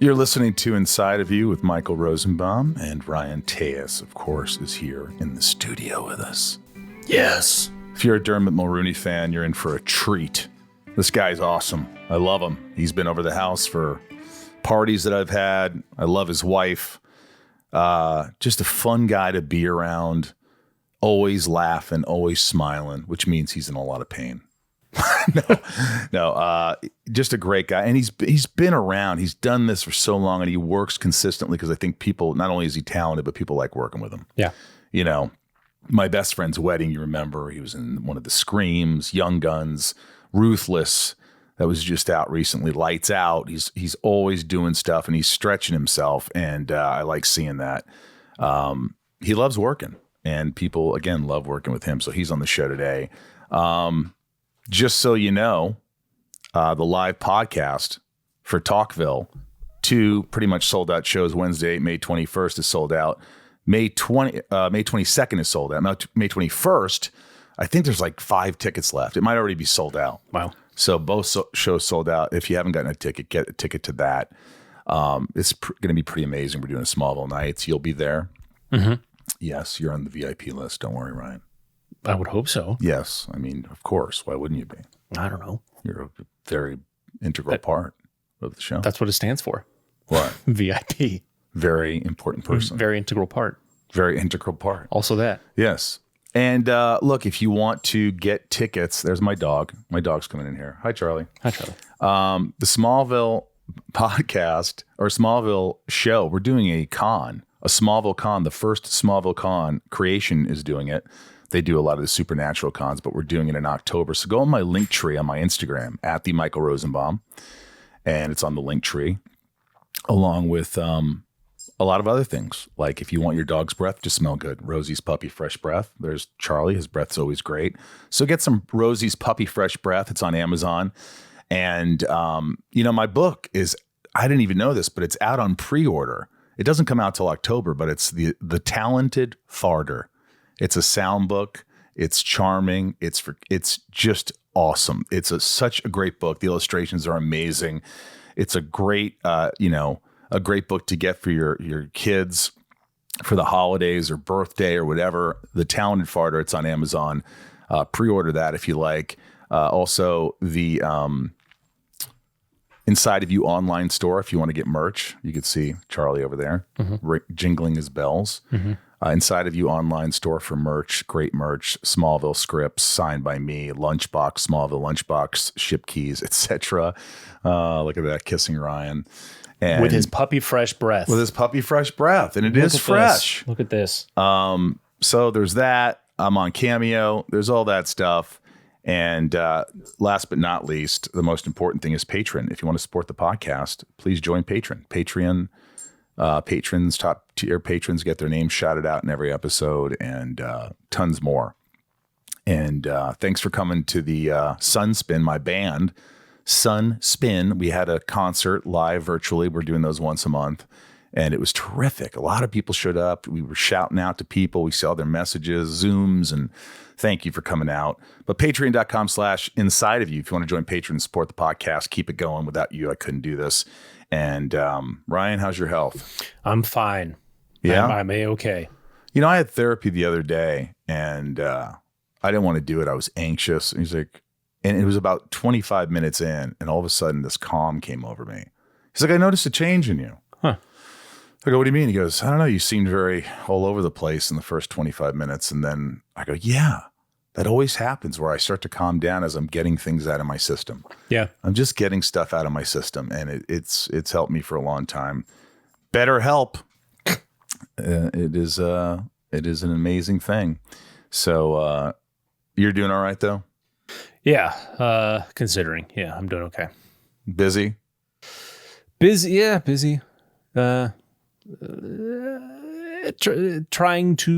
You're listening to Inside of You with Michael Rosenbaum, and Ryan Tejas, of course, is here in the studio with us. Yes. If you're a Dermot Mulroney fan, you're in for a treat. This guy's awesome. I love him. He's been over the house for parties that I've had. I love his wife. Just a fun guy to be around. Always laughing, always smiling, which means he's in a lot of pain. No, just a great guy. And he's been around. He's done this for so long, and he works consistently because I think people, not only is he talented, but people like working with him. Yeah. You know, my best friend's wedding, you remember, he was in one of the Screams, Young Guns, Ruthless, that was just out recently, Lights Out. He's always doing stuff, and he's stretching himself, and I like seeing that. He loves working, and people, again, love working with him, so he's on the show today. Just so you know, the live podcast for Talkville, 2 pretty much sold out shows. Wednesday, May 21st is sold out. May 22nd is sold out. Now, May 21st, I think there's like 5 tickets left. It might already be sold out. Wow. So both shows sold out. If you haven't gotten a ticket, get a ticket to that. It's going to be pretty amazing. We're doing a Smallville Nights. You'll be there. Mm-hmm. Yes, you're on the VIP list. Don't worry, Ryan. I would hope so. Yes. I mean, of course. Why wouldn't you be? I don't know. You're a very integral part of the show. That's what it stands for. What? VIP. Very important person. Very integral part. Very integral part. Also that. Yes. And look, if you want to get tickets, there's my dog. My dog's coming in here. Hi, Charlie. Hi, Charlie. The Smallville podcast or Smallville show, we're doing a Smallville con. The first Smallville con, Creation, is doing it. They do a lot of the supernatural cons, but we're doing it in October. So go on my link tree on my Instagram at the Michael Rosenbaum, and it's on the link tree, along with a lot of other things. Like if you want your dog's breath to smell good, Rosie's Puppy Fresh Breath. There's Charlie. His breath's always great. So get some Rosie's Puppy Fresh Breath. It's on Amazon. And, my book is, I didn't even know this, but it's out on pre-order. It doesn't come out till October, but it's the Talented Farter. It's a sound book. It's charming. It's just awesome. It's such a great book. The illustrations are amazing. It's a great, a great book to get for your kids for the holidays or birthday or whatever. The Talented Farter. It's on Amazon. Pre-order that if you like. Also, the Inside of You online store. If you want to get merch, you could see Charlie over there jingling his bells. Mm-hmm. Inside of You online store for merch, great merch, Smallville scripts signed by me, lunchbox, Smallville lunchbox, ship keys, etc. Look at that, kissing Ryan. And with his puppy fresh breath. With his puppy fresh breath, and it is fresh. Look at this. So there's that. I'm on Cameo. There's all that stuff. And last but not least, the most important thing is Patreon. If you want to support the podcast, please join Patreon. Patreon. Patrons, top tier patrons get their names shouted out in every episode, and tons more. And thanks for coming to the Sunspin, my band. Sunspin. We had a concert live virtually. We're doing those once a month, and it was terrific. A lot of people showed up. We were shouting out to people. We saw their messages, Zooms, and thank you for coming out. But patreon.com/inside of you. If you want to join Patreon and support the podcast, keep it going. Without you, I couldn't do this. And Ryan, how's your health? I'm fine. Yeah? I'm A-okay. I had therapy the other day, and I didn't want to do it. I was anxious. And he's like, and it was about 25 minutes in, and all of a sudden this calm came over me. He's like, I noticed a change in you. Huh. I go, what do you mean? He goes, I don't know. You seemed very all over the place in the first 25 minutes. And then I go, yeah. That always happens where I start to calm down as I'm getting things out of my system. Yeah. I'm just getting stuff out of my system, and it's helped me for a long time. Betterhelp. It is an amazing thing. So you're doing all right though? Yeah, considering. Yeah, I'm doing okay. Busy? Yeah, busy. Trying to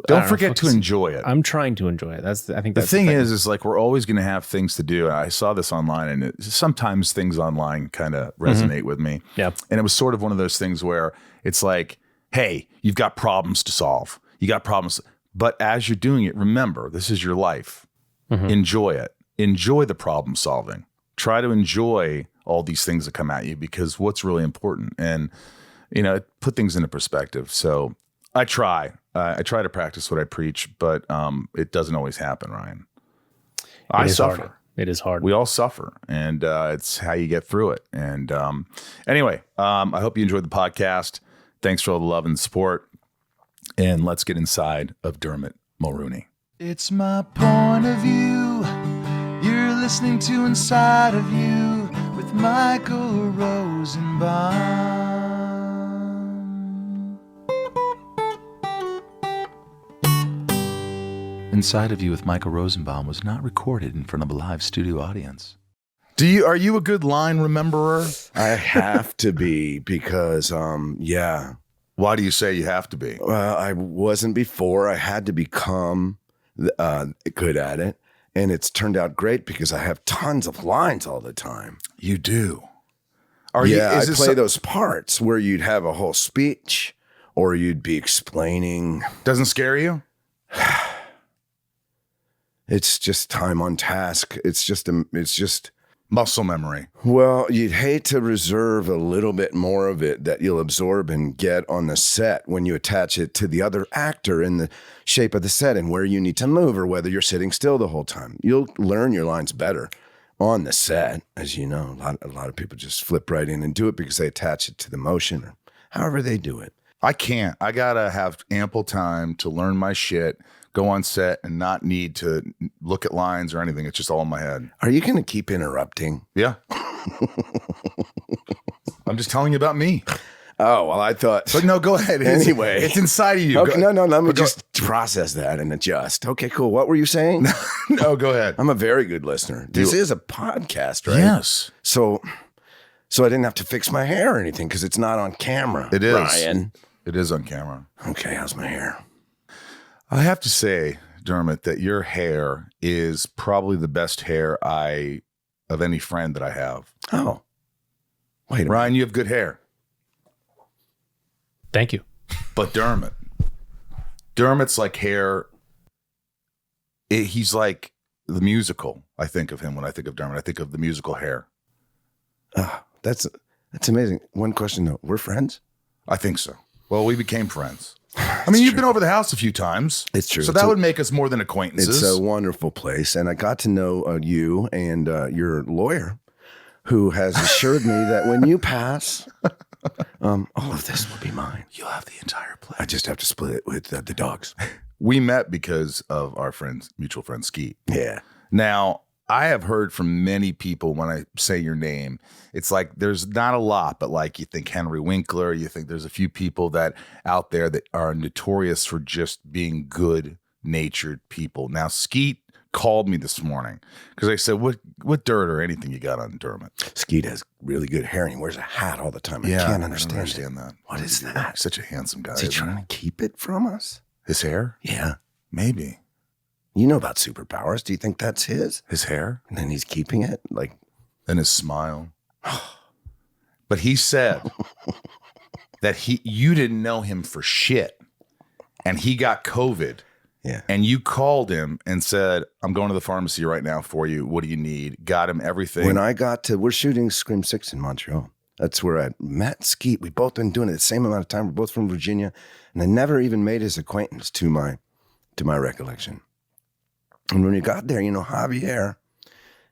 don't forget to enjoy it. I'm trying to enjoy it. I think that's the thing is like we're always going to have things to do. I saw this online, and sometimes things online kind of resonate with me. Yeah, and it was sort of one of those things where it's like, hey, you've got problems to solve. You got problems, but as you're doing it, remember this is your life. Enjoy it. Enjoy the problem solving. Try to enjoy all these things that come at you, because what's really important, and put things into perspective. So I try to practice what I preach, but it doesn't always happen, Ryan. I suffer. Hard. It is hard. We all suffer, and it's how you get through it. And anyway, I hope you enjoyed the podcast. Thanks for all the love and support. And let's get inside of Dermot Mulroney. It's my point of view. You're listening to Inside of You with Michael Rosenbaum. Inside of You with Michael Rosenbaum was not recorded in front of a live studio audience. Are you a good line rememberer? I have to be, because yeah. Why do you say you have to be? Well, I wasn't before. I had to become good at it. And it's turned out great because I have tons of lines all the time. You do? I play those parts where you'd have a whole speech or you'd be explaining. Doesn't scare you? It's just time on task. It's just muscle memory. Well, you'd hate to reserve a little bit more of it that you'll absorb and get on the set when you attach it to the other actor in the shape of the set and where you need to move, or whether you're sitting still the whole time. You'll learn your lines better on the set. As you know, a lot of people just flip right in and do it because they attach it to the motion or however they do it. I can't. I gotta have ample time to learn my shit, go on set, and not need to look at lines or anything. It's just all in my head. Are you going to keep interrupting? Yeah. I'm just telling you about me. Oh, well, I thought. But no, go ahead. Anyway. It's inside of you. Okay, no, let me just process that and adjust. Okay, cool. What were you saying? No, go ahead. I'm a very good listener. This is a podcast, right? Yes. So I didn't have to fix my hair or anything because it's not on camera. It is. Ryan. It is on camera. Okay, how's my hair? I have to say, Dermot, that your hair is probably the best hair of any friend that I have. Oh. Wait a minute. Ryan, you have good hair. Thank you. But Dermot's like hair. He's like the musical. I think of him when I think of Dermot. I think of the musical Hair. That's amazing. One question though. We're friends? I think so. Well, we became friends. I mean, you've been over the house a few times. It's true. So that would make us more than acquaintances. It's a wonderful place. And I got to know you and your lawyer, who has assured me that when you pass, all of this will be mine. You'll have the entire place. I just have to split it with the dogs. We met because of our mutual friend, Skeet. Yeah. Now, I have heard from many people when I say your name, it's like there's not a lot, but like you think Henry Winkler, you think there's a few people that out there that are notorious for just being good-natured people. Now, Skeet called me this morning because I said, what dirt or anything you got on Dermot? Skeet has really good hair and he wears a hat all the time. I can't understand that. What is that? He's such a handsome guy. Is he trying to keep it from us? His hair? Yeah. Maybe. You know about superpowers. Do you think that's his? His hair? And then he's keeping it? And his smile. But he said that you didn't know him for shit. And he got COVID. Yeah. And you called him and said, I'm going to the pharmacy right now for you. What do you need? Got him everything. When I got we're shooting Scream 6 in Montreal. That's where I met Skeet. We've both been doing it the same amount of time. We're both from Virginia. And I never even made his acquaintance to my recollection. And when we got there, Javier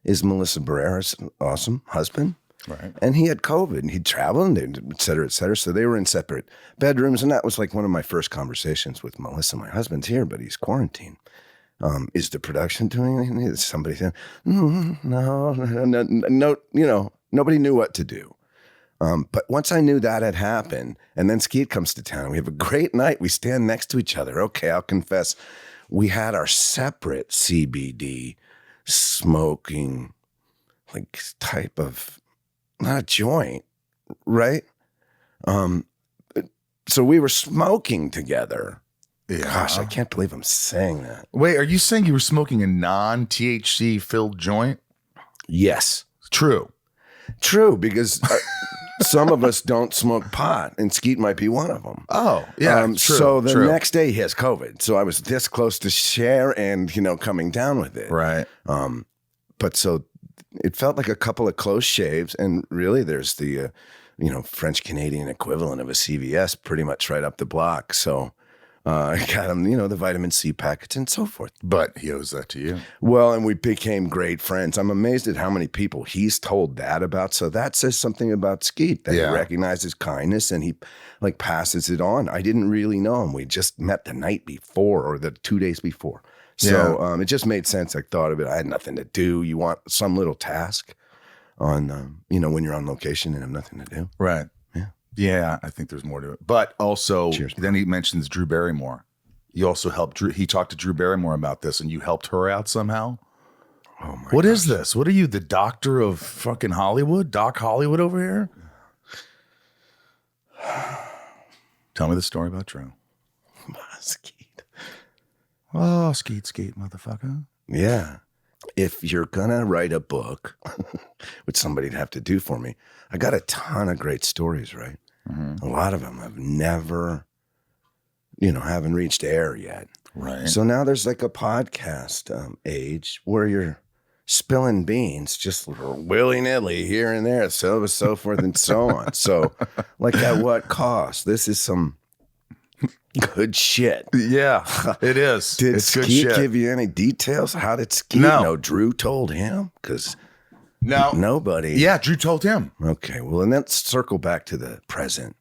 is Melissa Barrera's awesome husband. Right. And he had COVID and he'd traveled and et cetera, et cetera. So they were in separate bedrooms. And that was like one of my first conversations with Melissa. My husband's here, but he's quarantined. Is the production doing anything? Is somebody saying, no, nobody knew what to do. But once I knew that had happened, and then Skeet comes to town, we have a great night. We stand next to each other. Okay, I'll confess. We had our separate CBD smoking, type of, not a joint, right? So we were smoking together. Yeah. Gosh, I can't believe I'm saying that. Wait, are you saying you were smoking a non-THC filled joint? Yes. True, because some of us don't smoke pot, and Skeet might be one of them. Oh, yeah. True, so the next day he has COVID. So I was this close to share and, coming down with it. Right. But so it felt like a couple of close shaves, and really there's the French Canadian equivalent of a CVS pretty much right up the block. So I got him, the vitamin C packets and so forth. But he owes that to you. Well, and we became great friends. I'm amazed at how many people he's told that about. So that says something about Skeet, that he recognizes kindness and he like passes it on. I didn't really know him. We just met the night before or the 2 days before. So it just made sense. I thought of it. I had nothing to do. You want some little task on, when you're on location and have nothing to do. Right. Yeah, I think there's more to it. But also, then he mentions Drew Barrymore. You also helped Drew. He talked to Drew Barrymore about this, and you helped her out somehow. Oh my! What is this? What are you, the doctor of fucking Hollywood? Doc Hollywood over here? Tell me the story about Drew. Skeet. Oh, Skeet, motherfucker. Yeah. If you're gonna write a book, which somebody'd have to do for me, I got a ton of great stories, right? Mm-hmm. A lot of them have never, haven't reached air yet. Right. So now there's like a podcast age where you're spilling beans just willy-nilly here and there, so forth and so on. So like at what cost? This is some good shit. Yeah, it is. Did it's Skeet good shit. give you any details? How did Skeet know? Drew told him? Because nobody. Yeah, Drew told him. Okay, well, and let's circle back to the present.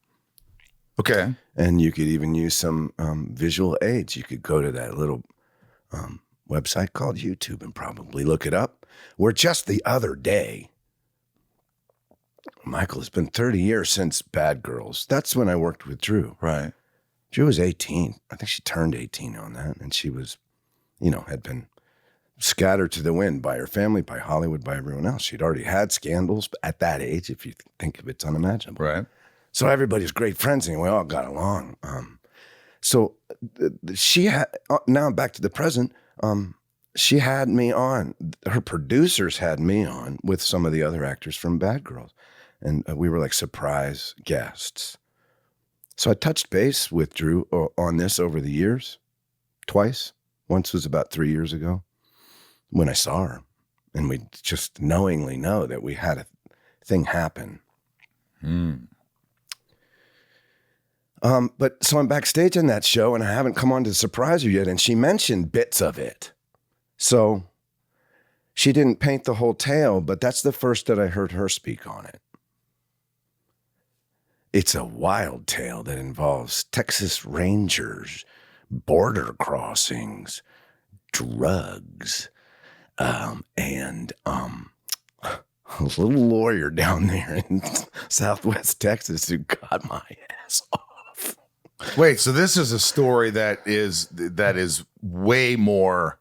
Okay. And you could even use some visual aids. You could go to that little website called YouTube and probably look it up. Where just the other day, Michael, it's been 30 years since Bad Girls. That's when I worked with Drew. Right. Drew was 18. I think she turned 18 on that. And she was, had been scattered to the wind by her family, by Hollywood, by everyone else. She'd already had scandals at that age, if you think of it's unimaginable. Right. So everybody's great friends and we all got along. So she had, now back to the present, she had me on. Her producers had me on with some of the other actors from Bad Girls. And we were like surprise guests. So I touched base with Drew on this over the years, twice. Once was about 3 years ago when I saw her. And we just knowingly know that we had a thing happen. But so I'm backstage in that show and I haven't come on to surprise you yet. And she mentioned bits of it. So she didn't paint the whole tale, but that's the first that I heard her speak on it. It's a wild tale that involves Texas Rangers, border crossings, drugs, and a little lawyer down there in Southwest Texas who got my ass off. Wait, so this is a story that is way more,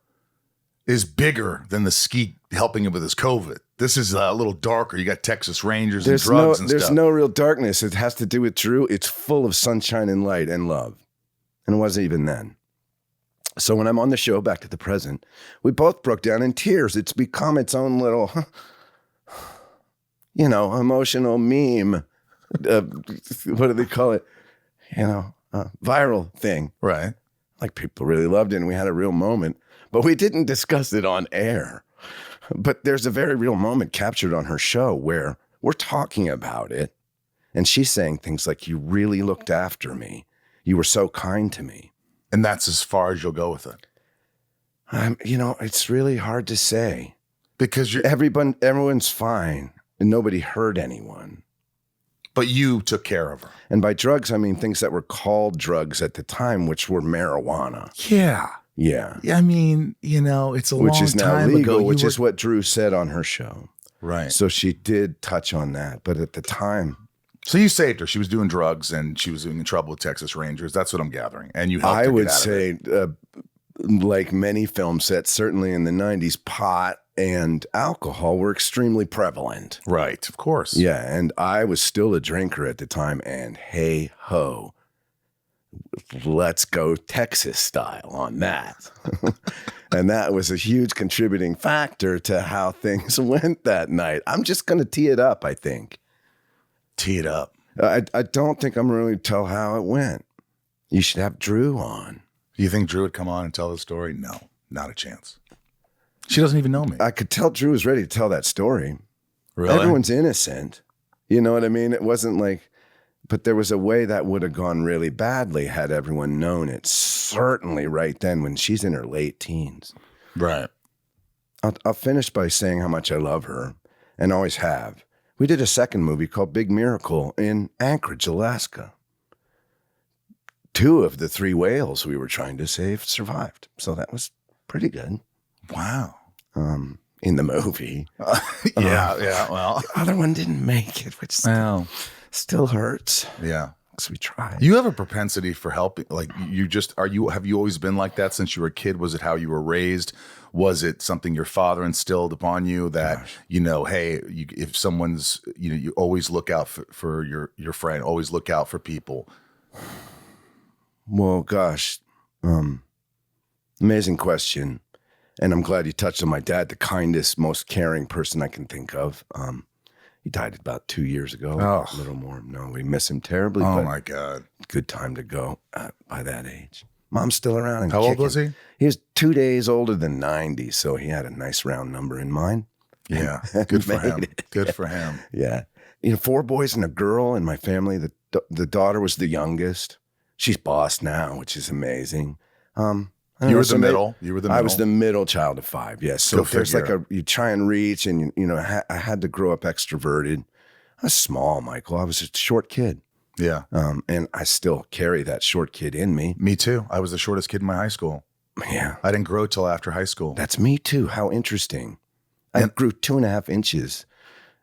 is bigger than the Skeet helping him with his COVID. This is a little darker. You got Texas Rangers and drugs and stuff. There's no real darkness. It has to do with Drew. It's full of sunshine and light and love. And it wasn't even then. So when I'm on the show, back to the present, we both broke down in tears. It's become its own little, emotional meme. What do they call it? Viral thing. Right. Like people really loved it and we had a real moment. But we didn't discuss it on air. But there's a very real moment captured on her show where we're talking about it. And she's saying things like, you really looked after me. You were so kind to me. And that's as far as you'll go with it. It's really hard to say. Because everyone's fine and nobody hurt anyone. But you took care of her. And by drugs, I mean things that were called drugs at the time, which were marijuana. Yeah. Yeah. I mean, it's a long time ago. Which is now legal, which is what Drew said on her show. Right. So she did touch on that. But at the time. So you saved her. She was doing drugs and she was in trouble with Texas Rangers. That's what I'm gathering. And you helped her I would get out say, of it. Like many film sets, certainly in the 90s, pot and alcohol were extremely prevalent. Right. Of course. Yeah. And I was still a drinker at the time. And hey ho. Let's go Texas style on that. And that was a huge contributing factor to how things went that night. I'm just going to tee it up, I think. Tee it up. I don't think I'm really tell how it went. You should have Drew on. Do you think Drew would come on and tell the story? No, not a chance. She doesn't even know me. I could tell Drew was ready to tell that story. Really? Everyone's innocent. You know what I mean? It wasn't like, but there was a way that would have gone really badly had everyone known it. Certainly right then when she's in her late teens. Right. I'll finish by saying how much I love her and always have. We did a second movie called Big Miracle in Anchorage, Alaska. 2 of the 3 whales we were trying to save survived. So that was pretty good. Wow. In the movie. Yeah. Well, The other one didn't make it, which still hurts. Yeah. Because we tried. You have a propensity for helping. Like have you always been like that since you were a kid? Was it how you were raised? Was it something your father instilled upon you that, hey, if someone's, you always look out for your friend, always look out for people? Well, gosh, amazing question. And I'm glad you touched on my dad, the kindest, most caring person I can think of. He died about 2 years ago, a little more. No, we miss him terribly. Oh, but my God. Good time to go by that age. Mom's still around. And how old was he? He was 2 days older than 90, so he had a nice round number in mind. Yeah, good for him. Good for him. Yeah. 4 boys and a girl in my family. The daughter was the youngest. She's boss now, which is amazing. You were the middle. You were the middle. I was the middle child of 5. Yes. So there's like you try and reach, and I had to grow up extroverted. I was small, Michael. I was a short kid. Yeah. And I still carry that short kid in me. Me too. I was the shortest kid in my high school. Yeah. I didn't grow till after high school. That's me too. How interesting. I grew 2.5 inches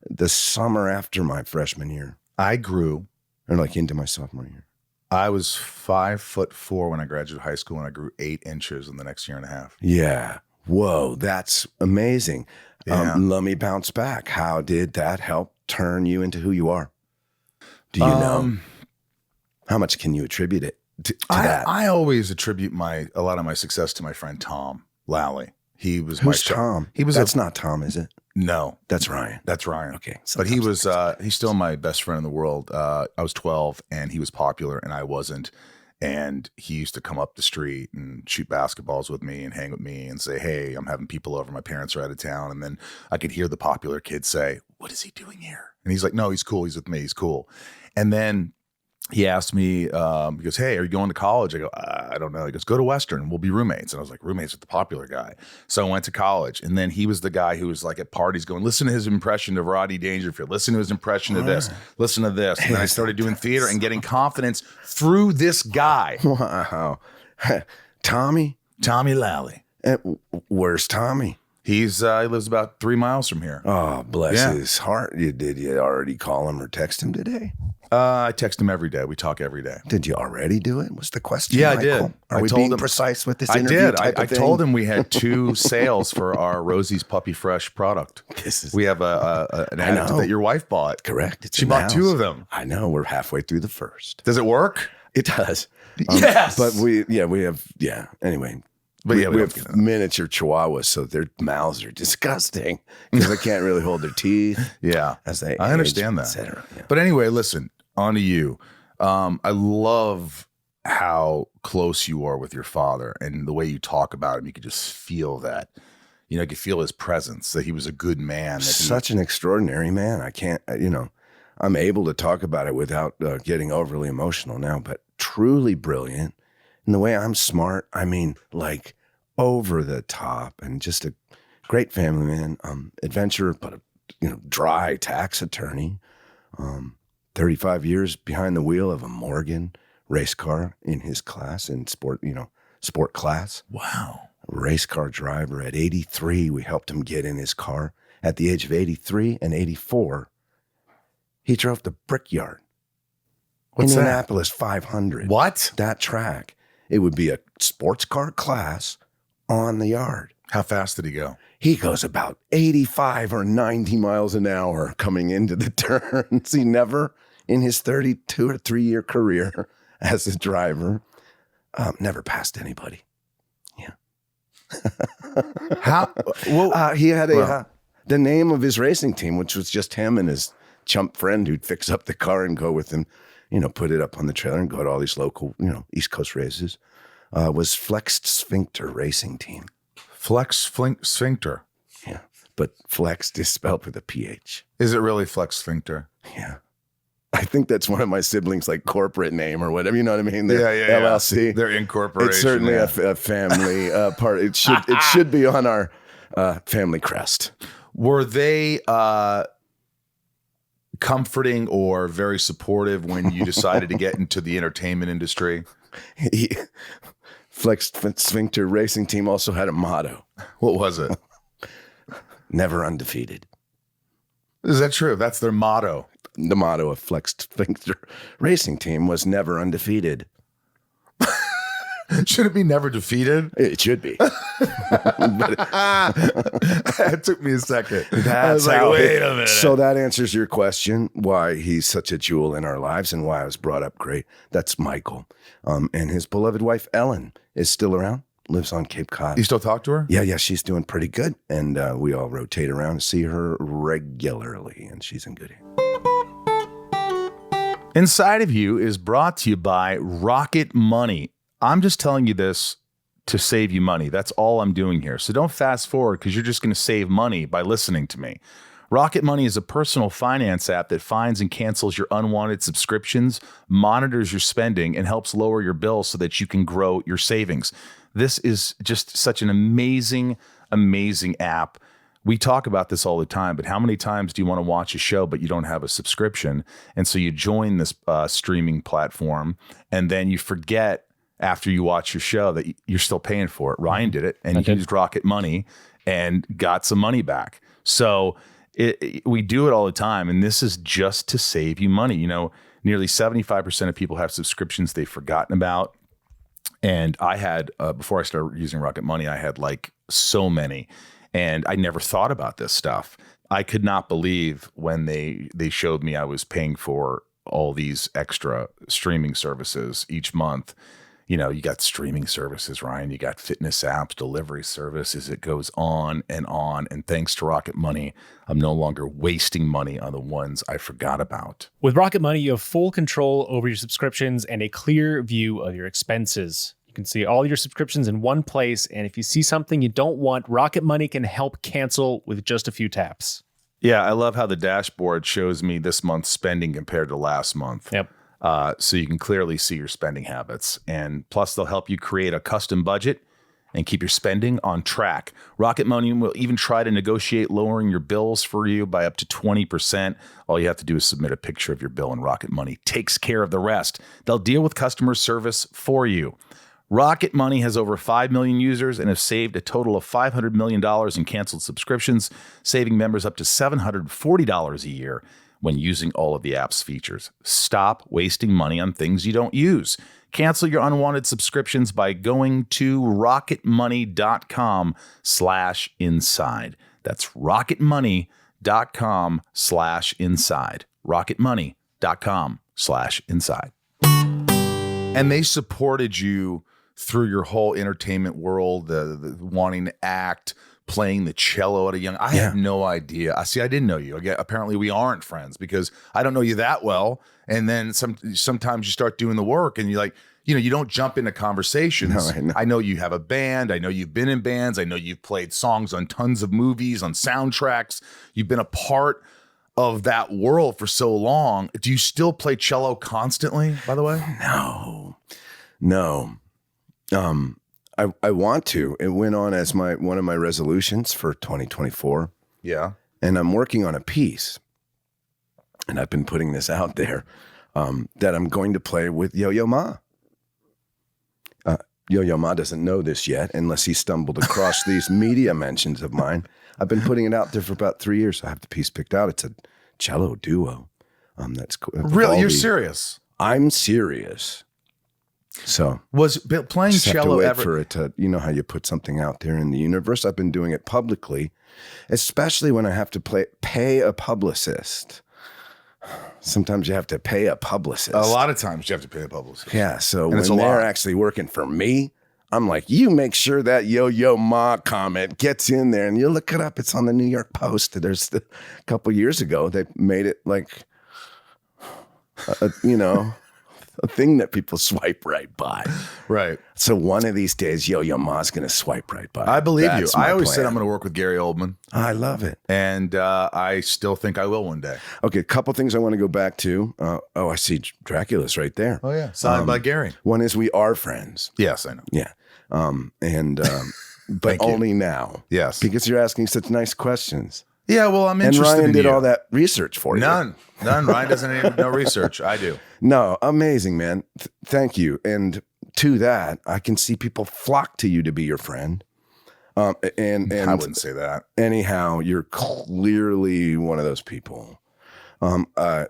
the summer after my freshman year. I grew. Or like into my sophomore year. I was 5'4" when I graduated high school, and I grew 8 inches in the next year and a half. Yeah. Whoa, that's amazing. Yeah. Let me bounce back. How did that help turn you into who you are? Do you know? How much can you attribute it to that? I always attribute a lot of my success to my friend Tom Lally. He was Who's Tom? That's not Tom, is it? No, that's Ryan. That's Ryan. Okay, but he was he's still my best friend in the world. I was 12 and he was popular and I wasn't. And he used to come up the street and shoot basketballs with me and hang with me and say, "Hey, I'm having people over. My parents are out of town." And then I could hear the popular kid say, "What is he doing here?" And he's like, "No, he's cool. He's with me. He's cool." And then he asked me, he goes, "Hey, are you going to college?" I go, "I don't know." He goes, "Go to Western. We'll be roommates." And I was like, "Roommates with the popular guy." So I went to college. And then he was the guy who was like at parties going, "Listen to his impression of Rodney Dangerfield. Listen to his impression of this. Listen to this." And then I started doing theater and getting confidence through this guy. Wow. Tommy Lally. Where's Tommy? He lives about 3 miles from here. Oh, bless his heart. Did you already call him or text him today? I text him every day. We talk every day. Did you already do it? What's the question? Yeah, Michael? I did. Are we being precise with this interview? I did. I told him we had 2 sales for our Rosie's Puppy Fresh product. We have an ad that your wife bought. Correct. She bought 2 of them. I know. We're halfway through the first. Does it work? It does. Yes. But we have. Anyway. But we have miniature chihuahuas, so their mouths are disgusting because they can't really hold their teeth. Yeah. As they I understand that. Cetera. Yeah. But anyway, listen, on to you. I love how close you are with your father and the way you talk about him. You could just feel that. You could feel his presence, that he was a good man. Such an extraordinary man. I can't, I'm able to talk about it without getting overly emotional now, but truly brilliant. And the way I'm smart, I mean, like over the top, and just a great family man, adventurer, but a dry tax attorney, 35 years behind the wheel of a Morgan race car in his class, in sport class. Wow. Race car driver at 83. We helped him get in his car. At the age of 83 and 84, he drove the Brickyard. What's Indianapolis 500. What? That track. It would be a sports car class on the yard. How fast did he go? He goes about 85 or 90 miles an hour coming into the turns. He never, in his 32 or 3-year career as a driver, never passed anybody. Yeah. How? Well, he had the name of his racing team, which was just him and his chump friend who'd fix up the car and go with him. Put it up on the trailer and go to all these local, East Coast races, was Phlexed Sphincter Racing Team. Sphincter. Yeah. But flexed is spelled with a PH. Is it really phlexed sphincter? Yeah. I think that's one of my siblings' like corporate name or whatever. You know what I mean? Yeah. LLC. Their incorporation. It's certainly a family part. It should be on our family crest. Were they comforting or very supportive when you decided to get into the entertainment industry? Flexed Sphincter Racing Team also had a motto. What was it? Never undefeated. Is that true? That's their motto. The motto of Flexed Sphincter Racing Team was never undefeated. Should it be never defeated? It should be. It took me a second. I was That's like, wait a minute. So that answers your question, why he's such a jewel in our lives and why I was brought up great. That's Michael. And his beloved wife, Ellen, is still around, lives on Cape Cod. You still talk to her? Yeah, she's doing pretty good. And we all rotate around to see her regularly, and she's in good hands. Inside of You is brought to you by Rocket Money. I'm just telling you this to save you money. That's all I'm doing here. So don't fast forward because you're just going to save money by listening to me. Rocket Money is a personal finance app that finds and cancels your unwanted subscriptions, monitors your spending, and helps lower your bills so that you can grow your savings. This is just such an amazing, amazing app. We talk about this all the time, but how many times do you want to watch a show, but you don't have a subscription? And so you join this streaming platform, and then you forget after you watch your show that you're still paying for it. Ryan did it, and he used Rocket Money and got some money back. So we do it all the time, and this is just to save you money. You know, nearly 75% of people have subscriptions they've forgotten about. And I had, before I started using Rocket Money, I had like so many. And I never thought about this stuff. I could not believe when they showed me I was paying for all these extra streaming services each month. You know, you got streaming services, Ryan, you got fitness apps, delivery services. It goes on. And thanks to Rocket Money, I'm no longer wasting money on the ones I forgot about. With Rocket Money, you have full control over your subscriptions and a clear view of your expenses. You can see all your subscriptions in one place, and if you see something you don't want, Rocket Money can help cancel with just a few taps. Yeah, I love how the dashboard shows me this month's spending compared to last month. Yep. So you can clearly see your spending habits. And plus, they'll help you create a custom budget and keep your spending on track. Rocket Money will even try to negotiate lowering your bills for you by up to 20%. All you have to do is submit a picture of your bill, and Rocket Money takes care of the rest. They'll deal with customer service for you. Rocket Money has over 5 million users and have saved a total of $500 million in canceled subscriptions, saving members up to $740 a year when using all of the app's features. Stop wasting money on things you don't use. Cancel your unwanted subscriptions by going to rocketmoney.com/inside. That's rocketmoney.com/inside. rocketmoney.com/inside. And they supported you through your whole entertainment world, the wanting to act, playing the cello at a young. I have no idea. I didn't know you. Again, apparently we aren't friends because I don't know you that well. And then sometimes you start doing the work and you're like, you don't jump into conversations. No, I know you have a band. I know you've been in bands. I know you've played songs on tons of movies, on soundtracks. You've been a part of that world for so long. Do you still play cello constantly, by the way? No. I want to. It went on as one of my resolutions for 2024. Yeah. And I'm working on a piece, and I've been putting this out there, that I'm going to play with Yo-Yo Ma. Yo-Yo Ma doesn't know this yet, unless he stumbled across these media mentions of mine. I've been putting it out there for about 3 years. I have the piece picked out. It's a cello duo. That's cool. Really? You're serious? I'm serious. So was playing just cello have to wait for it to, you know how you put something out there in the universe. I've been doing it publicly, especially when I have to pay a publicist. Sometimes you have to pay a publicist. A lot of times you have to pay a publicist. Yeah. So when they're actually working for me, I'm like, you make sure that Yo-Yo Ma comment gets in there, and you look it up. It's on the New York Post. There's a couple years ago, they made it like, a thing that people swipe right by. Right. So one of these days, Yo-Yo Ma's going to swipe right by. I believe That's you. my I always plan. said I'm going to work with Gary Oldman. I love it. And I still think I will one day. Okay, a couple things I want to go back to. I see Dracula's right there. Oh, yeah. Signed by Gary. One is We Are Friends. Yes, I know. Yeah. But Thank you. only now. Yes. Because you're asking such nice questions. Yeah, well, I'm And interested Ryan in did you. all that research for you. None. Ryan doesn't need no research. I do. No, amazing, man. Thank you. And to that, I can see people flock to you to be your friend. And I wouldn't say that. Anyhow, you're clearly one of those people. I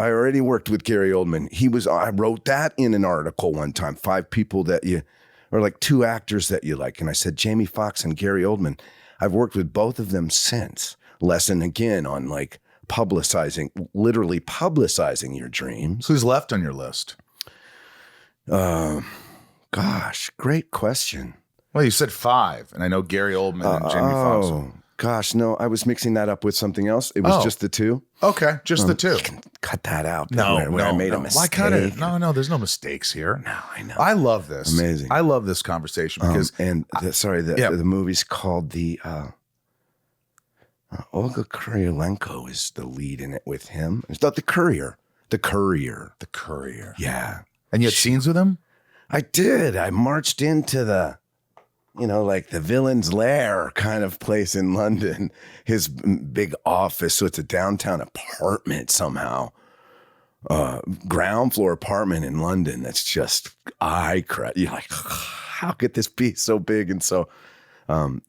already worked with Gary Oldman. I wrote that in an article one time. 5 people that you, or like 2 actors that you like. And I said, Jamie Foxx and Gary Oldman. I've worked with both of them since. Lesson again on like literally publicizing your dreams. Who's left on your list? Gosh, great question. Well, you said 5, and I know Gary Oldman and Jamie Foxx. Oh, gosh, no, I was mixing that up with something else. It was just the 2. Okay, just the 2. You can cut that out. No, where I made a no. mistake. Why cut it? No, there's no mistakes here. No, I know. I love this. Amazing. I love this conversation because the movie's called the Olga Kurylenko is the lead in it with him. It's not The Courier. The Courier. The Courier. Yeah. And you had scenes with him? I did. I marched into the, like the villain's lair kind of place in London, his big office. So it's a downtown apartment somehow, ground floor apartment in London. That's just you're like, how could this be so big and so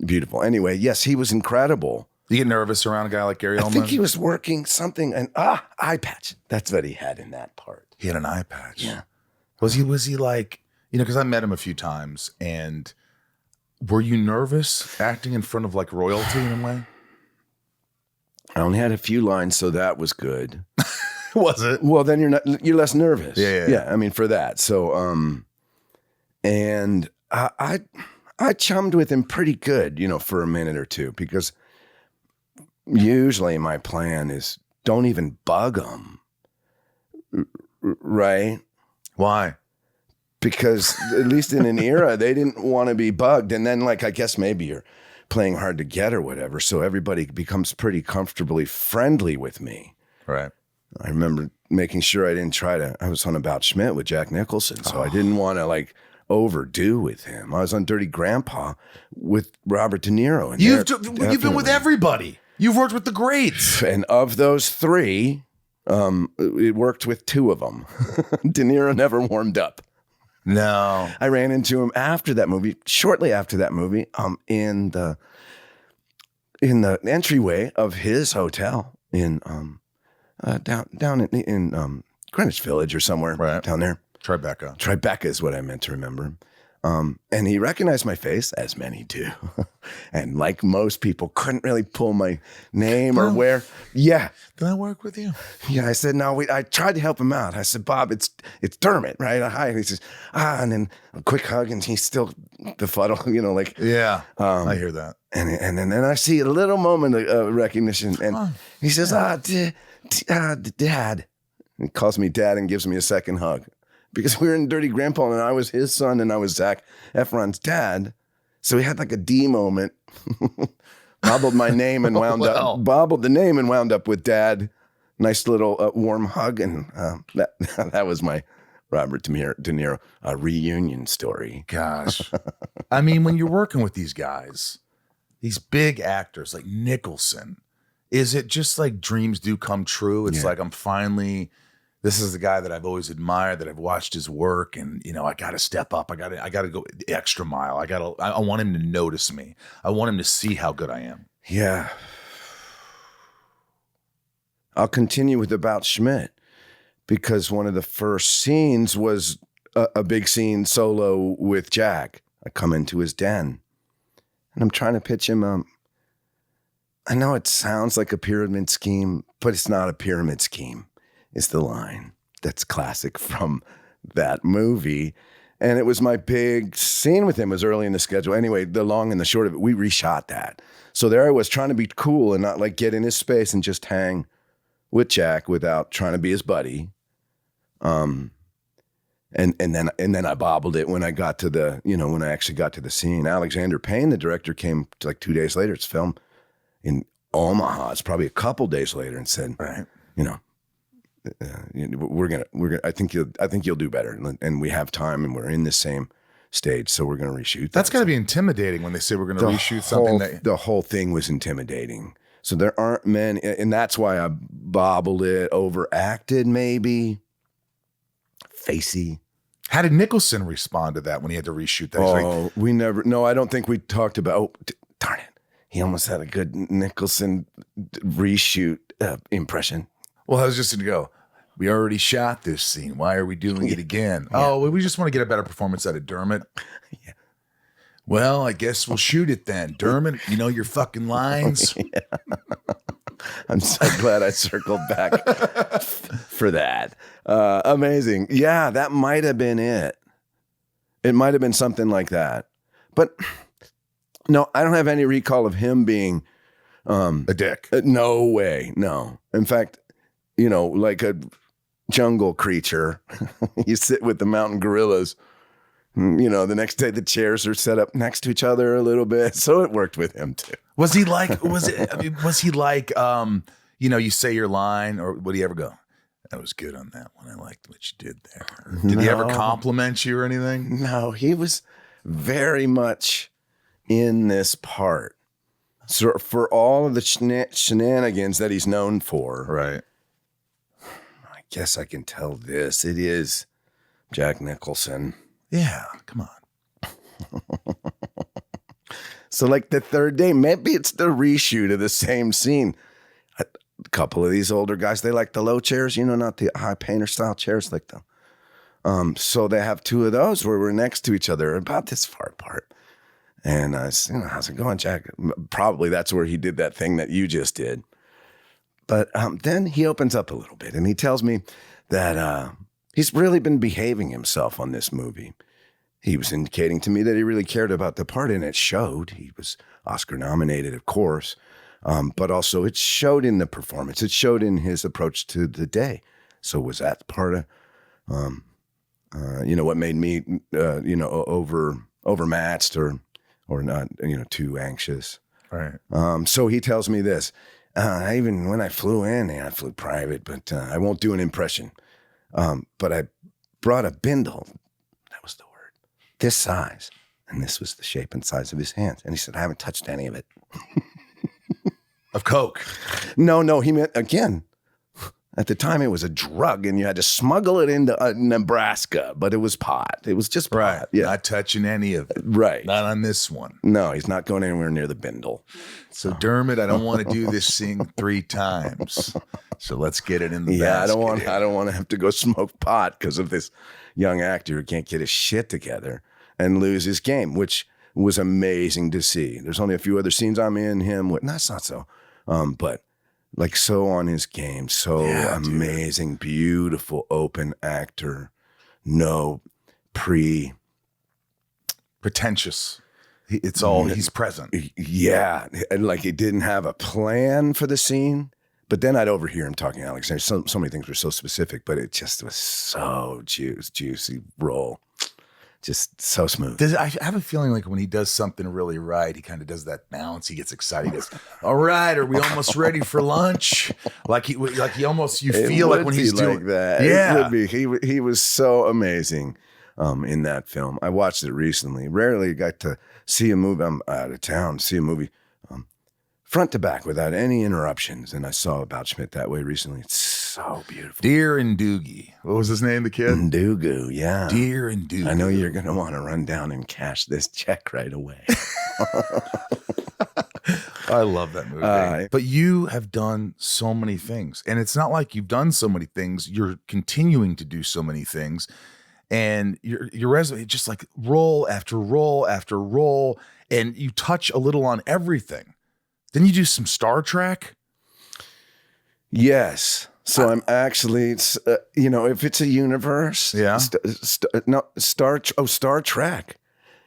beautiful? Anyway, yes, he was incredible. You get nervous around a guy like Gary Oldman? I think he was working something, eye patch. That's what he had in that part. He had an eye patch. Yeah. Was he like, because I met him a few times, and were you nervous acting in front of like royalty in a way? I only had a few lines, so that was good. Was it? Well, then you're less nervous. Yeah. I mean, for that. So, and I chummed with him pretty good, for a minute or two, because usually my plan is don't even bug him, right? Why? Because at least in an era, they didn't want to be bugged. And then, I guess maybe you're playing hard to get or whatever. So everybody becomes pretty comfortably friendly with me. Right. I remember making sure I was on About Schmidt with Jack Nicholson. So I didn't want to overdo with him. I was on Dirty Grandpa with Robert De Niro. And You've been with everybody. You've worked with the greats. And of those 3, it worked with 2 of them. De Niro never warmed up. No. I ran into him shortly after that movie, in the entryway of his hotel in down in Greenwich Village or somewhere down there. Tribeca is what I meant to remember. And he recognized my face, as many do. And like most people, couldn't really pull my name or where. Yeah. Did I work with you? Yeah. I said, no, I tried to help him out. I said, Bob, it's Dermot, right? Hi. And he says, and then a quick hug, and he's still befuddled, Yeah. I hear that. And then I see a little moment of recognition. And he says, Dad. He calls me Dad and gives me a second hug. Because we were in Dirty Grandpa, and I was his son, and I was Zac Efron's dad. So we had like a D moment. Bobbled my name and wound up. Bobbled the name and wound up with Dad. Nice little warm hug, and that was my Robert De Niro reunion story. Gosh, I mean, when you're working with these guys, these big actors like Nicholson, is it just like dreams do come true? It's like this is the guy that I've always admired, that I've watched his work, and I got to step up. I got to go the extra mile. I want him to notice me. I want him to see how good I am. Yeah. I'll continue with About Schmidt, because one of the first scenes was a big scene solo with Jack. I come into his den, and I'm trying to pitch him. I know it sounds like a pyramid scheme, but it's not a pyramid scheme. Is the line that's classic from that movie. And it was my big scene with him. It was early in the schedule. Anyway, the long and the short of it, we reshot that. So there I was trying to be cool and not get in his space and just hang with Jack without trying to be his buddy. And then I bobbled it when I got to when I actually got to the scene. Alexander Payne, the director, came like 2 days later. It's filmed in Omaha. It's probably a couple days later, and said, Right. we're gonna. I think you'll do better, and we have time, and we're in the same stage, so we're gonna reshoot. That's got to be intimidating when they say we're going to reshoot something. The whole thing was intimidating. So there aren't many, and that's why I bobbled it, overacted, maybe. Facey. How did Nicholson respond to that when he had to reshoot that? I don't think we talked about, darn it. He almost had a good Nicholson reshoot impression. Well, I was just going to go, we already shot this scene. Why are we doing it again? Yeah. Oh, well, we just want to get a better performance out of Dermot. Yeah. Well, I guess we'll shoot it then. Dermot, you know your fucking lines. Yeah. I'm so glad I circled back for that. Amazing. Yeah, that might have been it. It might have been something like that. But no, I don't have any recall of him being a dick. No way. No. In fact, like a jungle creature, you sit with the mountain gorillas. The next day the chairs are set up next to each other a little bit, so it worked with him too. Was he like? You say your line, or would he ever go, "That was good on that one. I liked what you did there"? Did he ever compliment you or anything? No, he was very much in this part. So for all of the shenanigans that he's known for, right? I guess I can tell this. It is Jack Nicholson. Yeah, come on. So like the third day, maybe it's the reshoot of the same scene. A couple of these older guys, they like the low chairs, not the high painter style chairs like them. So they have two of those where we're next to each other, about this far apart. And I said, how's it going, Jack? Probably that's where he did that thing that you just did. But then he opens up a little bit and he tells me that he's really been behaving himself on this movie. He was indicating to me that he really cared about the part, and it showed. He was Oscar nominated, of course, but also it showed in the performance. It showed in his approach to the day. So was that part of, what made me, overmatched or not, too anxious. Right. So he tells me this. Even when I flew in, I flew private, but I won't do an impression. But I brought a bindle. That was the word. This size. And this was the shape and size of his hands. And he said, I haven't touched any of it. Of coke? No, he meant, again, at the time it was a drug and you had to smuggle it into Nebraska, but it was pot. It was just pot. Right. Yeah. Not touching any of it. Right. Not on this one. No, he's not going anywhere near the bindle. So Dermot, I don't want to do this scene 3 times. So let's get it in the basket. I don't want to have to go smoke pot because of this young actor who can't get his shit together and lose his game, which was amazing to see. There's only a few other scenes I'm in him with. That's not so. But like so on his game, so amazing, dude. Beautiful, open actor. No pretentious. It's all, he's present. Yeah. And like he didn't have a plan for the scene. But then I'd overhear him talking to Alexander. So many things were so specific, but it just was so juicy roll. Just so smooth. I have a feeling like when he does something really right, he kind of does that bounce. He gets excited. He goes, all right, are we almost ready for lunch? Like he almost, you feel like when he's doing that. Yeah. It would be. He was so amazing in that film. I watched it recently. Rarely got to see a movie. I'm out of town, see a movie front to back without any interruptions. And I saw About Schmidt that way recently. It's so beautiful. Deer and Doogie. What was his name, the kid? Ndugu, yeah. Deer and Doogie. I know you're going to want to run down and cash this check right away. I love that movie. But you have done so many things. And it's not like you've done so many things. You're continuing to do so many things. And your resume, just like roll after roll after roll. And you touch a little on everything. Then you do some Star Trek? Yes. So I'm actually, if it's a universe. Yeah. Star Trek.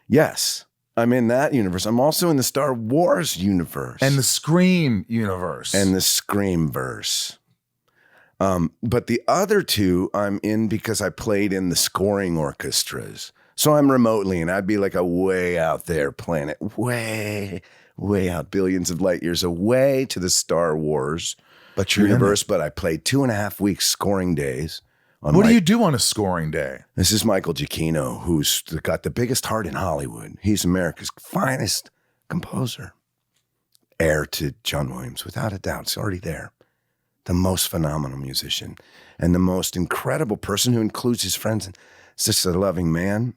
Yes. I'm in that universe. I'm also in the Star Wars universe. And the Scream universe. And the Screamverse. But the other two I'm in because I played in the scoring orchestras. So I'm remotely, and I'd be like a way out there planet, way out, billions of light years away to the Star Wars universe. But I played 2.5 weeks scoring days. What do you do on a scoring day? This is Michael Giacchino, who's got the biggest heart in Hollywood. He's America's finest composer. Heir to John Williams, without a doubt. It's already there. The most phenomenal musician and the most incredible person who includes his friends. And it's just a loving man.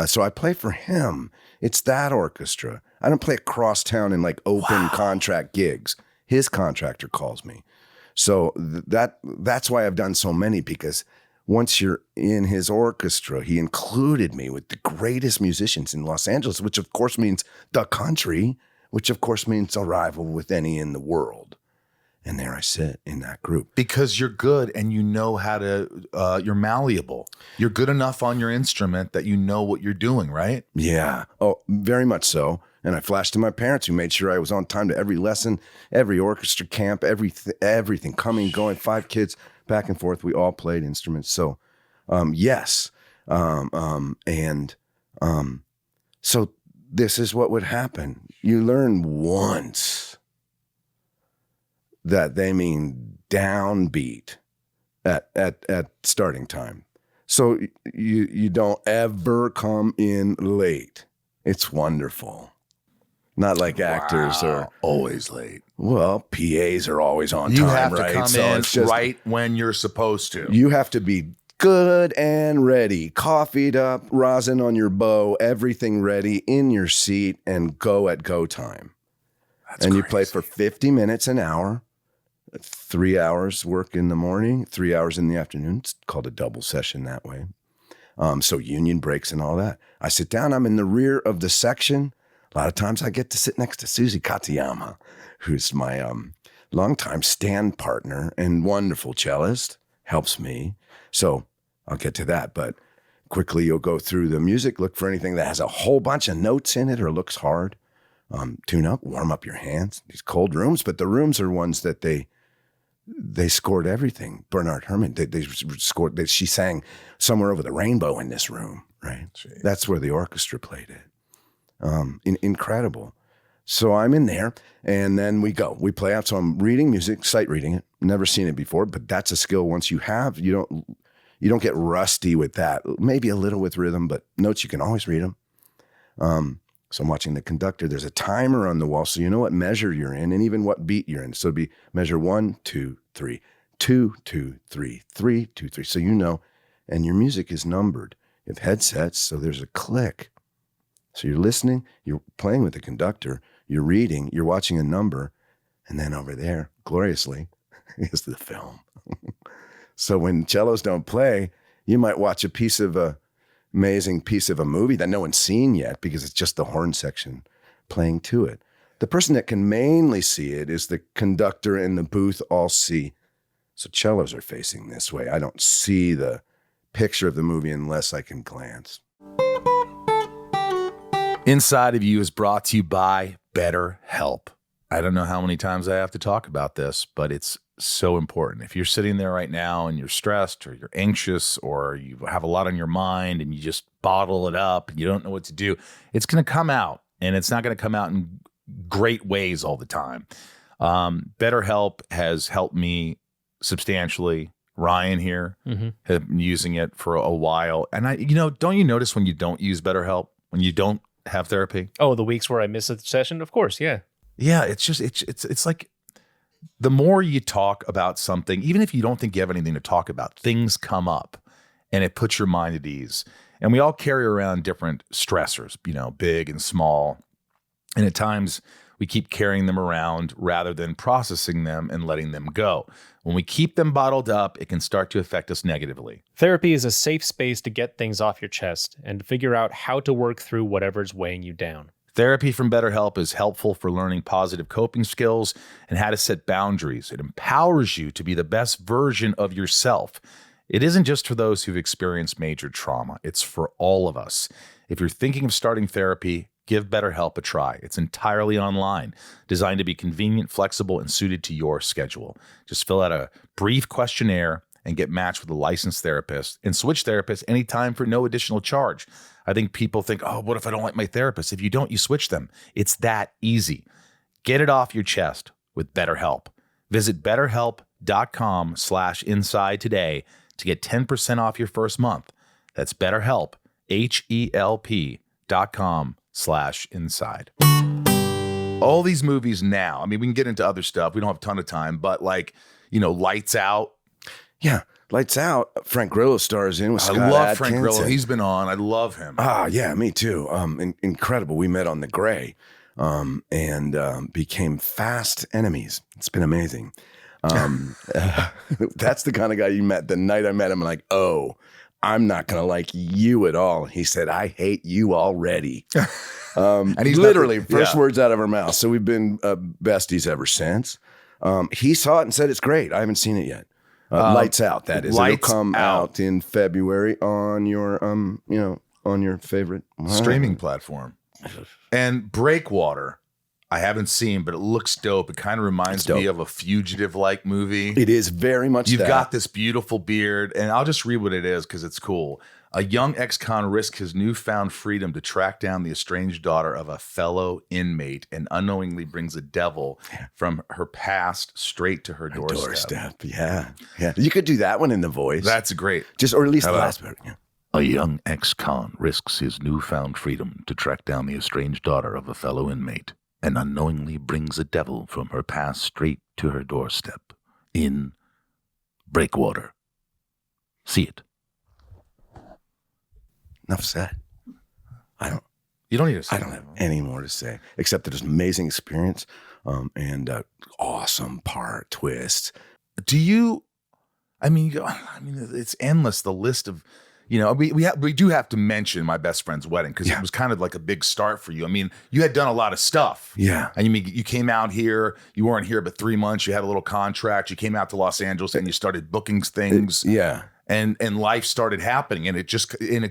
So I play for him. It's that orchestra. I don't play across town in like open contract gigs. His contractor calls me. So that's why I've done so many, because once you're in his orchestra, he included me with the greatest musicians in Los Angeles, which of course means the country, which of course means a rival with any in the world. And there I sit in that group. Because you're good and you know how to, you're malleable. You're good enough on your instrument that you know what you're doing, right? Yeah. Oh, very much so. And I flashed to my parents, who made sure I was on time to every lesson, every orchestra camp, everything, coming, going, 5 kids, back and forth. We all played instruments. So, yes. So this is what would happen. You learn once that they mean downbeat at starting time. So you don't ever come in late. It's wonderful. Not like actors are always late. Well, PAs are always on time, You have to right? come So in it's just, right when you're supposed to. you have to be good and ready, coffeeed up, rosin on your bow, everything ready in your seat, and go at go time. That's You crazy. play for 50 minutes an hour, 3 hours work in the morning, 3 hours in the afternoon. It's called a double session that way. So union breaks and all that. I sit down, I'm in the rear of the section. A lot of times I get to sit next to Susie Katayama, who's my longtime stand partner and wonderful cellist, helps me. So I'll get to that. But quickly you'll go through the music, look for anything that has a whole bunch of notes in it or looks hard. Tune up, warm up your hands. These cold rooms, but the rooms are ones that they scored everything. Bernard Herrmann, they scored. She sang Somewhere Over the Rainbow in this room, right? Jeez. That's where the orchestra played it. Incredible. So I'm in there, and then we play out. So I'm reading music, sight reading it. Never seen it before, but that's a skill. Once you have, you don't get rusty with that. Maybe a little with rhythm, but notes you can always read them. So I'm watching the conductor. There's a timer on the wall, so you know what measure you're in and even what beat you're in. So it'd be measure 1, 2, 3, 2, 2, 3, 3, 2, 3. So you know, and your music is numbered. You have headsets, so there's a click. So you're listening, you're playing with the conductor, you're reading, you're watching a number, and then over there, gloriously, is the film. So when cellos don't play, you might watch amazing piece of a movie that no one's seen yet because it's just the horn section playing to it. The person that can mainly see it is the conductor and the booth all see. So cellos are facing this way. I don't see the picture of the movie unless I can glance. Inside of You is brought to you by Betterhelp. I don't know how many times I have to talk about this, but it's so important. If you're sitting there right now and you're stressed or you're anxious or you have a lot on your mind and you just bottle it up and you don't know what to do, it's going to come out, and it's not going to come out in great ways all the time. Betterhelp has helped me substantially. Ryan here has been using it for a while. And don't you notice when you don't use Betterhelp, when you don't have therapy? Oh, the weeks where I miss a session? Of course, yeah. Yeah, it's like the more you talk about something, even if you don't think you have anything to talk about, things come up and it puts your mind at ease. And we all carry around different stressors, big and small. And at times we keep carrying them around rather than processing them and letting them go. When we keep them bottled up, it can start to affect us negatively. Therapy is a safe space to get things off your chest and to figure out how to work through whatever's weighing you down. Therapy from Betterhelp is helpful for learning positive coping skills and how to set boundaries. It empowers you to be the best version of yourself. It isn't just for those who've experienced major trauma. It's for all of us. If you're thinking of starting therapy, Give BetterHelp a try. It's entirely online, designed to be convenient, flexible, and suited to your schedule. Just fill out a brief questionnaire and get matched with a licensed therapist, and switch therapists anytime for no additional charge. I think people think, oh, what if I don't like my therapist? If you don't, you switch them. It's that easy. Get it off your chest with BetterHelp. Visit betterhelp.com/inside today to get 10% off your first month. That's BetterHelp, HELP.com/inside. All these movies now, I mean, we can get into other stuff. We don't have a ton of time, but like, Lights Out. Yeah. Lights Out. Frank Grillo stars in with Scott I love Adkins. Frank Grillo. He's been on. I love him. Yeah, me too. Incredible. We met on the Gray and became fast enemies. It's been amazing. That's the kind of guy you met the night I met him. Like, oh, I'm not going to like you at all. He said, I hate you already. And he's literally first words out of our mouth. So we've been besties ever since. He saw it and said, it's great. I haven't seen it yet. Lights Out, that is. It'll come out in February on your, on your favorite streaming platform. And Breakwater, I haven't seen, but it looks dope. It kind of reminds me of a fugitive-like movie. It is very much You've got this beautiful beard, and I'll just read what it is because it's cool. A young ex-con risks his newfound freedom to track down the estranged daughter of a fellow inmate and unknowingly brings a devil from her past straight to her doorstep. Yeah. You could do that one in the voice. That's great. Or at least the last part. Yeah. A young ex-con risks his newfound freedom to track down the estranged daughter of a fellow inmate and unknowingly brings a devil from her past straight to her doorstep in Breakwater. See it. Enough said. You don't need to say I don't have any more to say, except that it's an amazing experience and awesome part twist. Do you, it's endless, the list of, we do have to mention My Best Friend's Wedding because it was kind of like a big start for you. I mean, you had done a lot of stuff. Yeah. And you came out here, you weren't here but 3 months, you had a little contract, you came out to Los Angeles and you started booking things. And life started happening and it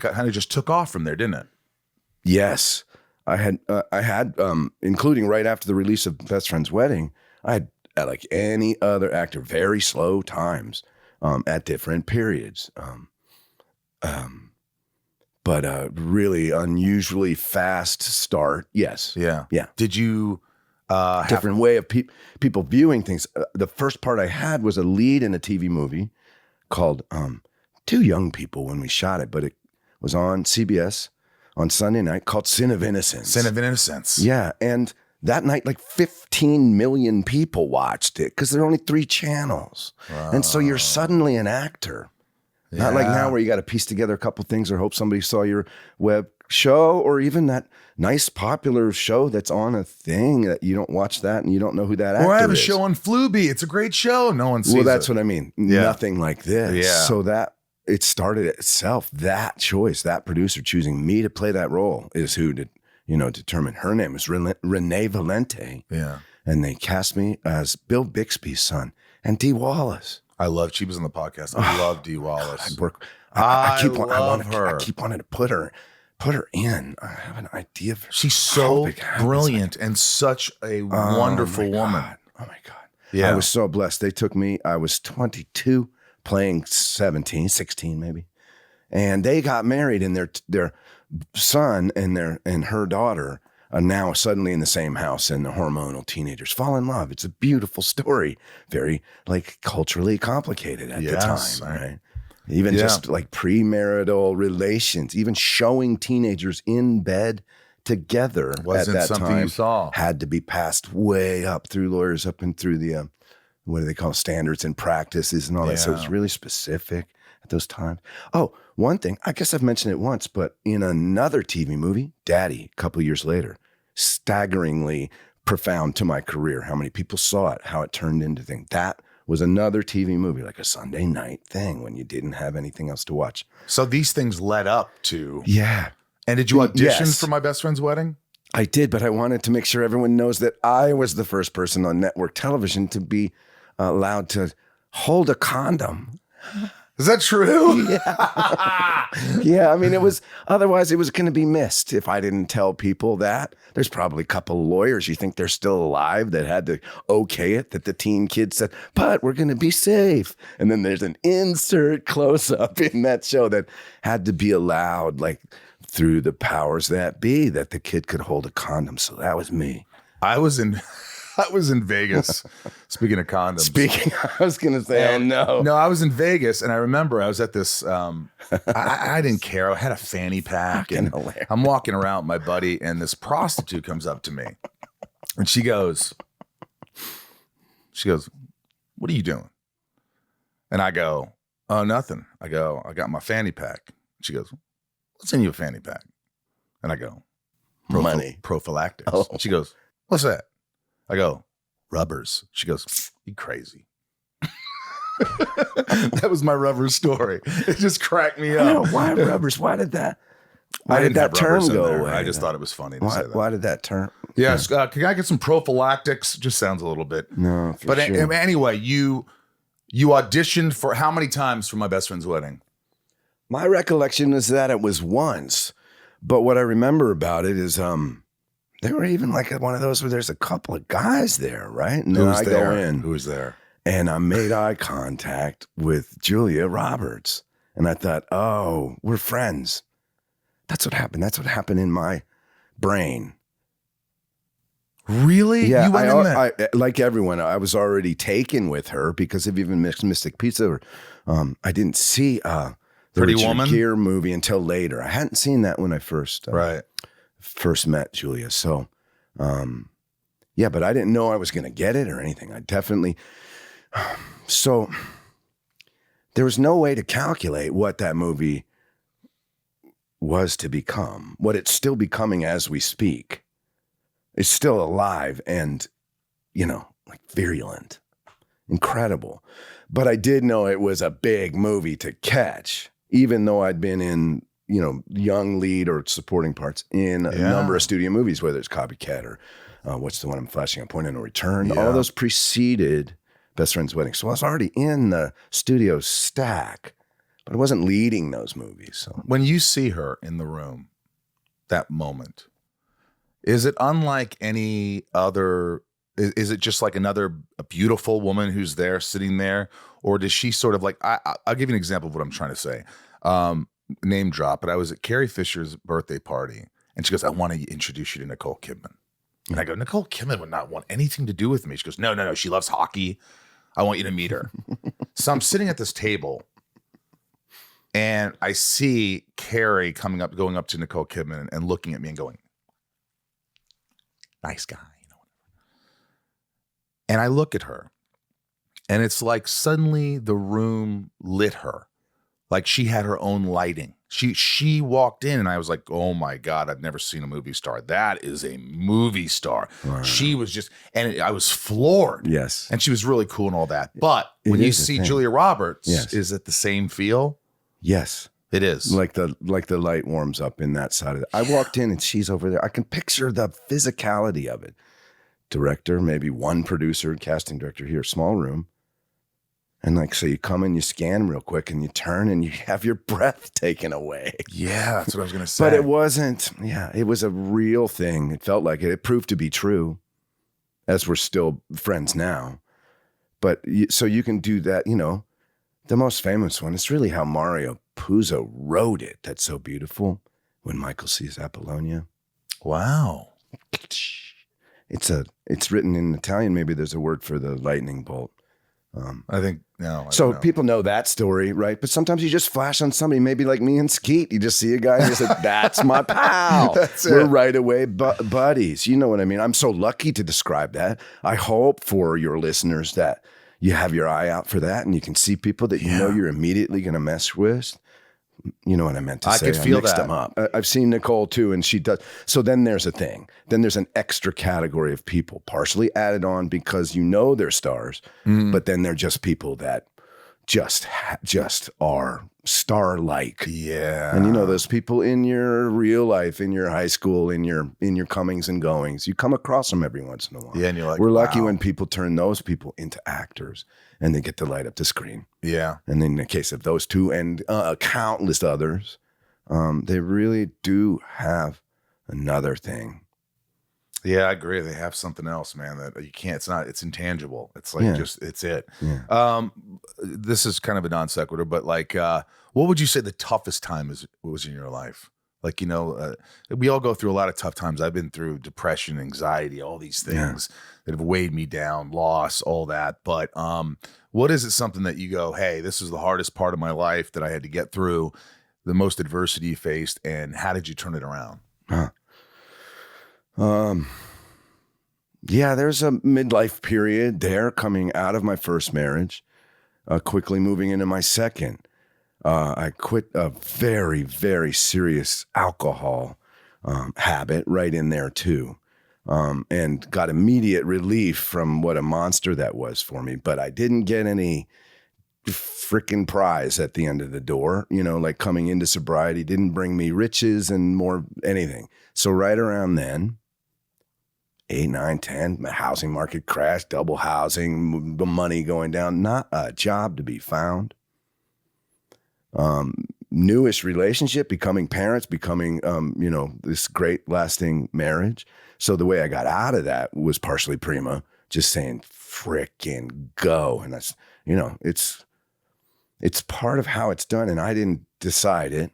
kind of just took off from there, didn't it? Yes. I had, including right after the release of Best Friend's Wedding, I had, like any other actor, very slow times at different periods. But a really unusually fast start. Yes. Yeah. Yeah. Did you different way of people viewing things? The first part I had was a lead in a TV movie called Two Young People when we shot it, but it was on CBS on Sunday night called Sin of Innocence. Sin of Innocence. Yeah. And that night, like 15 million people watched it because there are only 3 channels. Wow. And so you're suddenly an actor. Not like now where you got to piece together a couple things or hope somebody saw your web show or even that nice popular show that's on a thing that you don't watch that and you don't know who that actor is. Or I have a show on Fluby. It's a great show. No one sees it. Well, that's what I mean. Yeah. Nothing like this. Yeah. So that it started itself. That choice, that producer choosing me to play that role is who did, determined. Her name is Renee Valente. Yeah. And they cast me as Bill Bixby's son and Dee Wallace. She was on the podcast. I love Dee Wallace. I keep wanting to put her in. I have an idea of her. She's so brilliant and such a wonderful woman. Oh my God. Yeah. I was so blessed. They took me, I was 22 playing 16 maybe. And they got married and their son and her daughter are now suddenly in the same house and the hormonal teenagers fall in love. It's a beautiful story. Very culturally complicated at the time, right? Even just like premarital relations, even showing teenagers in bed together wasn't at that something time you saw. Had to be passed way up through lawyers, up and through the, what do they call standards and practices and all that. So it was really specific at those times. Oh, one thing, I guess I've mentioned it once, but in another TV movie, Daddy, a couple of years later, staggeringly profound to my career, how many people saw it, how it turned into things. That was another TV movie, like a Sunday night thing when you didn't have anything else to watch. So these things led up to. Yeah. And did you audition for My Best Friend's Wedding? I did, but I wanted to make sure everyone knows that I was the first person on network television to be allowed to hold a condom Is that true? Yeah, I mean, otherwise it was going to be missed if I didn't tell people that. There's probably a couple of lawyers you think they're still alive that had to okay it, that the teen kid said, but we're going to be safe. And then there's an insert close up in that show that had to be allowed, like through the powers that be, that the kid could hold a condom. So that was me. I was in Vegas. Speaking of condoms. I was going to say, oh no. No, I was in Vegas, and I remember I was at this, I didn't care. I had a fanny pack, and I'm walking around with my buddy, and this prostitute comes up to me, and she goes, what are you doing? And I go, oh, nothing. I go, I got my fanny pack. She goes, what's in your fanny pack? And I go, money. Prophylactics. Oh. She goes, what's that? I go, rubbers. She goes, you crazy. That was my rubber story. It just cracked me up. Know, why rubbers? Why did that term go away? I just thought it was funny to say that. Why did that term? Yes. Can I get some prophylactics? Just sounds a little bit. No, but sure. Anyway, you auditioned for how many times for My Best Friend's Wedding? My recollection is that it was once. But what I remember about it is they were even like one of those where there's a couple of guys there, right? And then I go in. Who's there? And I made eye contact with Julia Roberts. And I thought, oh, we're friends. That's what happened. That's what happened in my brain. Really? Yeah, you went in there? I, like everyone, I was already taken with her because of even Mystic Pizza. Or, I didn't see the Pretty Richard Woman Gere movie until later. I hadn't seen that when I first met Julia. So, yeah, but I didn't know I was going to get it or anything. I definitely, so there was no way to calculate what that movie was to become, what it's still becoming as we speak. It's still alive and, like virulent, incredible. But I did know it was a big movie to catch, even though I'd been in, young lead or supporting parts in a number of studio movies, whether it's Copycat or what's the one I'm flashing on, Point of No Return. Yeah. All those preceded Best Friend's Wedding. So I was already in the studio stack, but I wasn't leading those movies. So when you see her in the room, that moment, is it unlike any other? Is it just like a beautiful woman who's there sitting there? Or does she sort of like, I'll give you an example of what I'm trying to say. Name drop, but I was at Carrie Fisher's birthday party and she goes, I want to introduce you to Nicole Kidman. And I go, Nicole Kidman would not want anything to do with me. She goes, no, she loves hockey. I want you to meet her. So I'm sitting at this table and I see Carrie going up to Nicole Kidman and looking at me and going, nice guy. And I look at her and it's like suddenly the room lit her. Like she had her own lighting. She walked in and I was like, oh my God, I've never seen a movie star. That is a movie star. Wow. She was just, and I was floored. Yes. And she was really cool and all that. But when you see Julia Roberts, is it the same feel? Yes. It is. Like the light warms up in that side of it. I walked in and she's over there. I can picture the physicality of it. Director, maybe one producer, casting director here, small room. And so you come and you scan real quick and you turn and you have your breath taken away. Yeah, that's what I was going to say. But it wasn't, it was a real thing. It felt like it. It proved to be true, as we're still friends now. But so you can do that, the most famous one. It's really how Mario Puzo wrote it. That's so beautiful. When Michael sees Apollonia. Wow. It's written in Italian. Maybe there's a word for the lightning bolt. I think no. So people know that story, right? But sometimes you just flash on somebody, maybe like me and Skeet. You just see a guy and you say, "That's my pal." We're right away buddies. You know what I mean? I'm so lucky to describe that. I hope for your listeners that you have your eye out for that, and you can see people that you know you're immediately going to mess with. You know what I meant to say. I could feel mixed that. them up. I've seen Nicole too, and she does. So then there's a thing. Then there's an extra category of people, partially added on because they're stars, but then they're just people that just are star-like. Yeah. And those people in your real life, in your high school, in your comings and goings, you come across them every once in a while. Yeah, and you're like, we're lucky wow. when people turn those people into actors and they get to light up the screen. Yeah. And in the case of those two and countless others, they really do have another thing. Yeah, I agree. They have something else, man, that you can't, it's intangible. It's like it's it. Yeah. This is kind of a non sequitur, but like, what would you say the toughest time was in your life? Like, we all go through a lot of tough times. I've been through depression, anxiety, all these things that have weighed me down, loss, all that. But what is it something that you go, hey, this is the hardest part of my life that I had to get through, the most adversity you faced, and how did you turn it around? Yeah, there's a midlife period there coming out of my first marriage, quickly moving into my second. I quit a very, very serious alcohol habit right in there too, and got immediate relief from what a monster that was for me. But I didn't get any freaking prize at the end of the door, like coming into sobriety didn't bring me riches and more anything. So right around then, 8, 9, 10, the housing market crashed, double housing, the money going down, not a job to be found. Newest relationship, becoming parents, becoming, this great lasting marriage. So the way I got out of that was partially prima, just saying, frickin' go. And that's, it's part of how it's done. And I didn't decide it.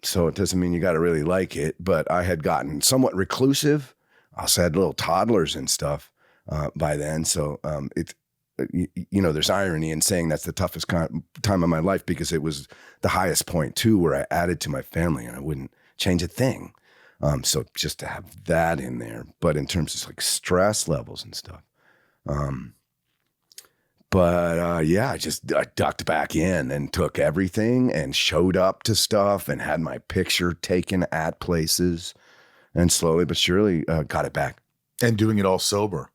So it doesn't mean you got to really like it, but I had gotten somewhat reclusive. I also had little toddlers and stuff by then. So there's irony in saying that's the toughest time of my life because it was the highest point too, where I added to my family and I wouldn't change a thing. So just to have that in there, but in terms of like stress levels and stuff. I ducked back in and took everything and showed up to stuff and had my picture taken at places. And slowly but surely got it back. And doing it all sober.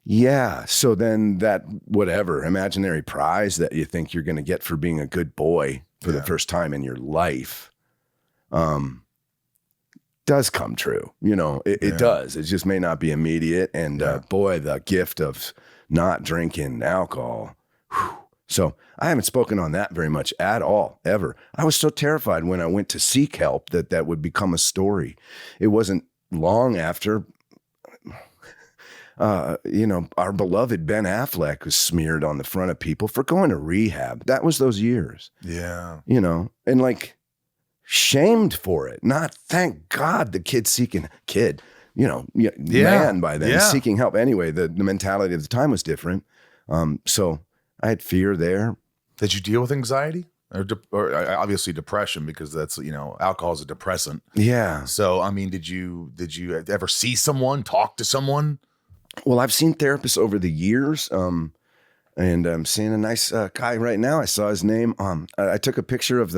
Yeah. So then that whatever imaginary prize that you think you're going to get for being a good boy for the first time in your life does come true. It does. It just may not be immediate. And boy, the gift of not drinking alcohol. Whew. So I haven't spoken on that very much at all, ever. I was so terrified when I went to seek help that would become a story. It wasn't long after, our beloved Ben Affleck was smeared on the front of people for going to rehab. That was those years. Yeah. And like shamed for it. Not, thank God, the man by then seeking help. Anyway, the mentality of the time was different. So I had fear there. Did you deal with anxiety or obviously depression because that's, alcohol is a depressant. Yeah. So, I mean, did you ever see someone, talk to someone? Well, I've seen therapists over the years. And I'm seeing a nice guy right now. I saw his name. I took a picture of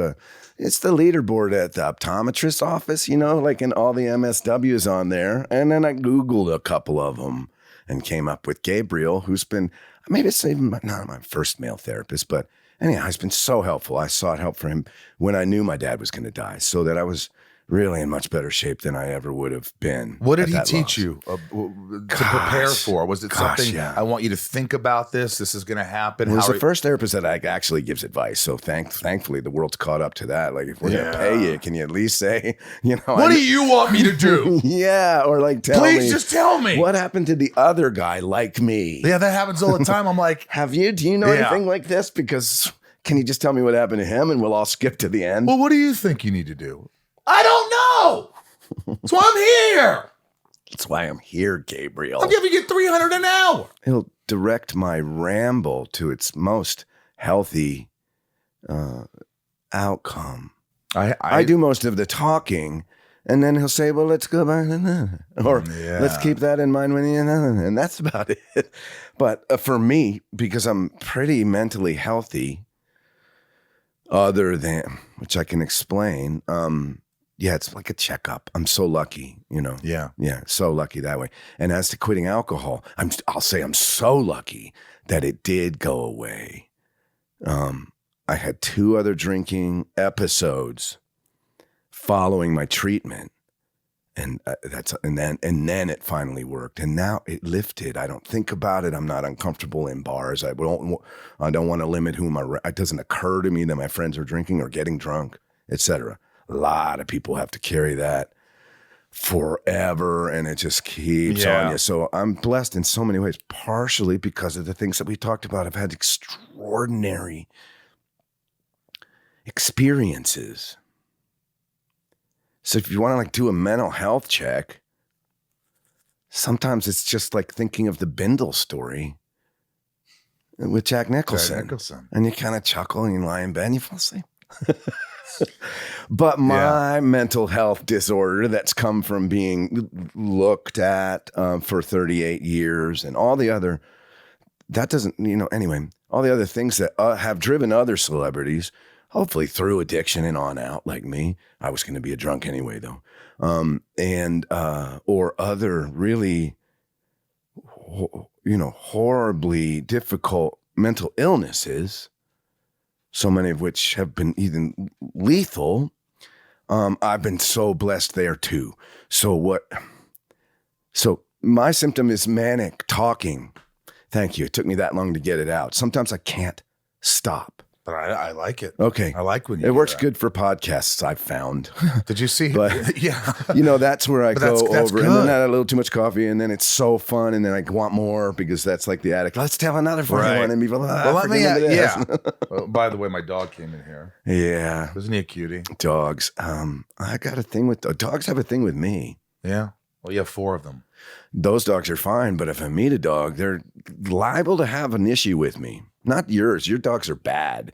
it's the leaderboard at the optometrist office, like in all the MSWs on there. And then I Googled a couple of them and came up with Gabriel, who's been, maybe it's even not my first male therapist, but anyhow, he's been so helpful. I sought help for him when I knew my dad was going to die, so that I was really in much better shape than I ever would have been. What did he teach you to prepare for? Was it something, I want you to think about this, this is going to happen? Well, he's the first therapist that actually gives advice. So thankfully the world's caught up to that. Like, if we're going to pay you, can you at least say, what do you want me to do? Yeah. Or like, please just tell me. What happened to the other guy like me? Yeah, that happens all the time. I'm like, do you know anything like this? Because can you just tell me what happened to him and we'll all skip to the end? Well, what do you think you need to do? I don't know. That's why I'm here. That's why I'm here, Gabriel. I'm giving you $300 an hour. He'll direct my ramble to its most healthy outcome. I do most of the talking, and then he'll say, well, let's go back to that. Or let's keep that in mind when you and that's about it. But for me, because I'm pretty mentally healthy, other than, which I can explain, it's like a checkup. I'm so lucky, Yeah, so lucky that way. And as to quitting alcohol, I'll say I'm so lucky that it did go away. I had 2 other drinking episodes following my treatment. And then it finally worked, and now it lifted. I don't think about it. I'm not uncomfortable in bars. I don't want to limit it doesn't occur to me that my friends are drinking or getting drunk, etc. A lot of people have to carry that forever, and it just keeps on you. So I'm blessed in so many ways, partially because of the things that we talked about. I've had extraordinary experiences. So if you want to like do a mental health check, sometimes it's just like thinking of the Bindle story with Jack Nicholson. And you kind of chuckle and you lie in bed and you fall asleep. But my mental health disorder that's come from being looked at for 38 years and all the other, that doesn't, anyway, all the other things that have driven other celebrities, hopefully through addiction and on out like me. I was going to be a drunk anyway, though. Or other really, horribly difficult mental illnesses, so many of which have been even lethal. I've been so blessed there too. So my symptom is manic talking. Thank you. It took me that long to get it out. Sometimes I can't stop. But I like it. Okay. I like when you It do works that. good for podcasts, I've found. Did you see? But, yeah. That's where I go that's over. good. And then I had a little too much coffee, and then it's so fun, and then I want more because that's like the addict. Let's tell another funny one. And people, let me, well, by the way, my dog came in here. Yeah. Isn't he a cutie? Dogs. I got a thing with dogs. Have a thing with me. Yeah. Well, you have 4 of them. Those dogs are fine, but if I meet a dog, they're liable to have an issue with me. Not yours. Your dogs are bad.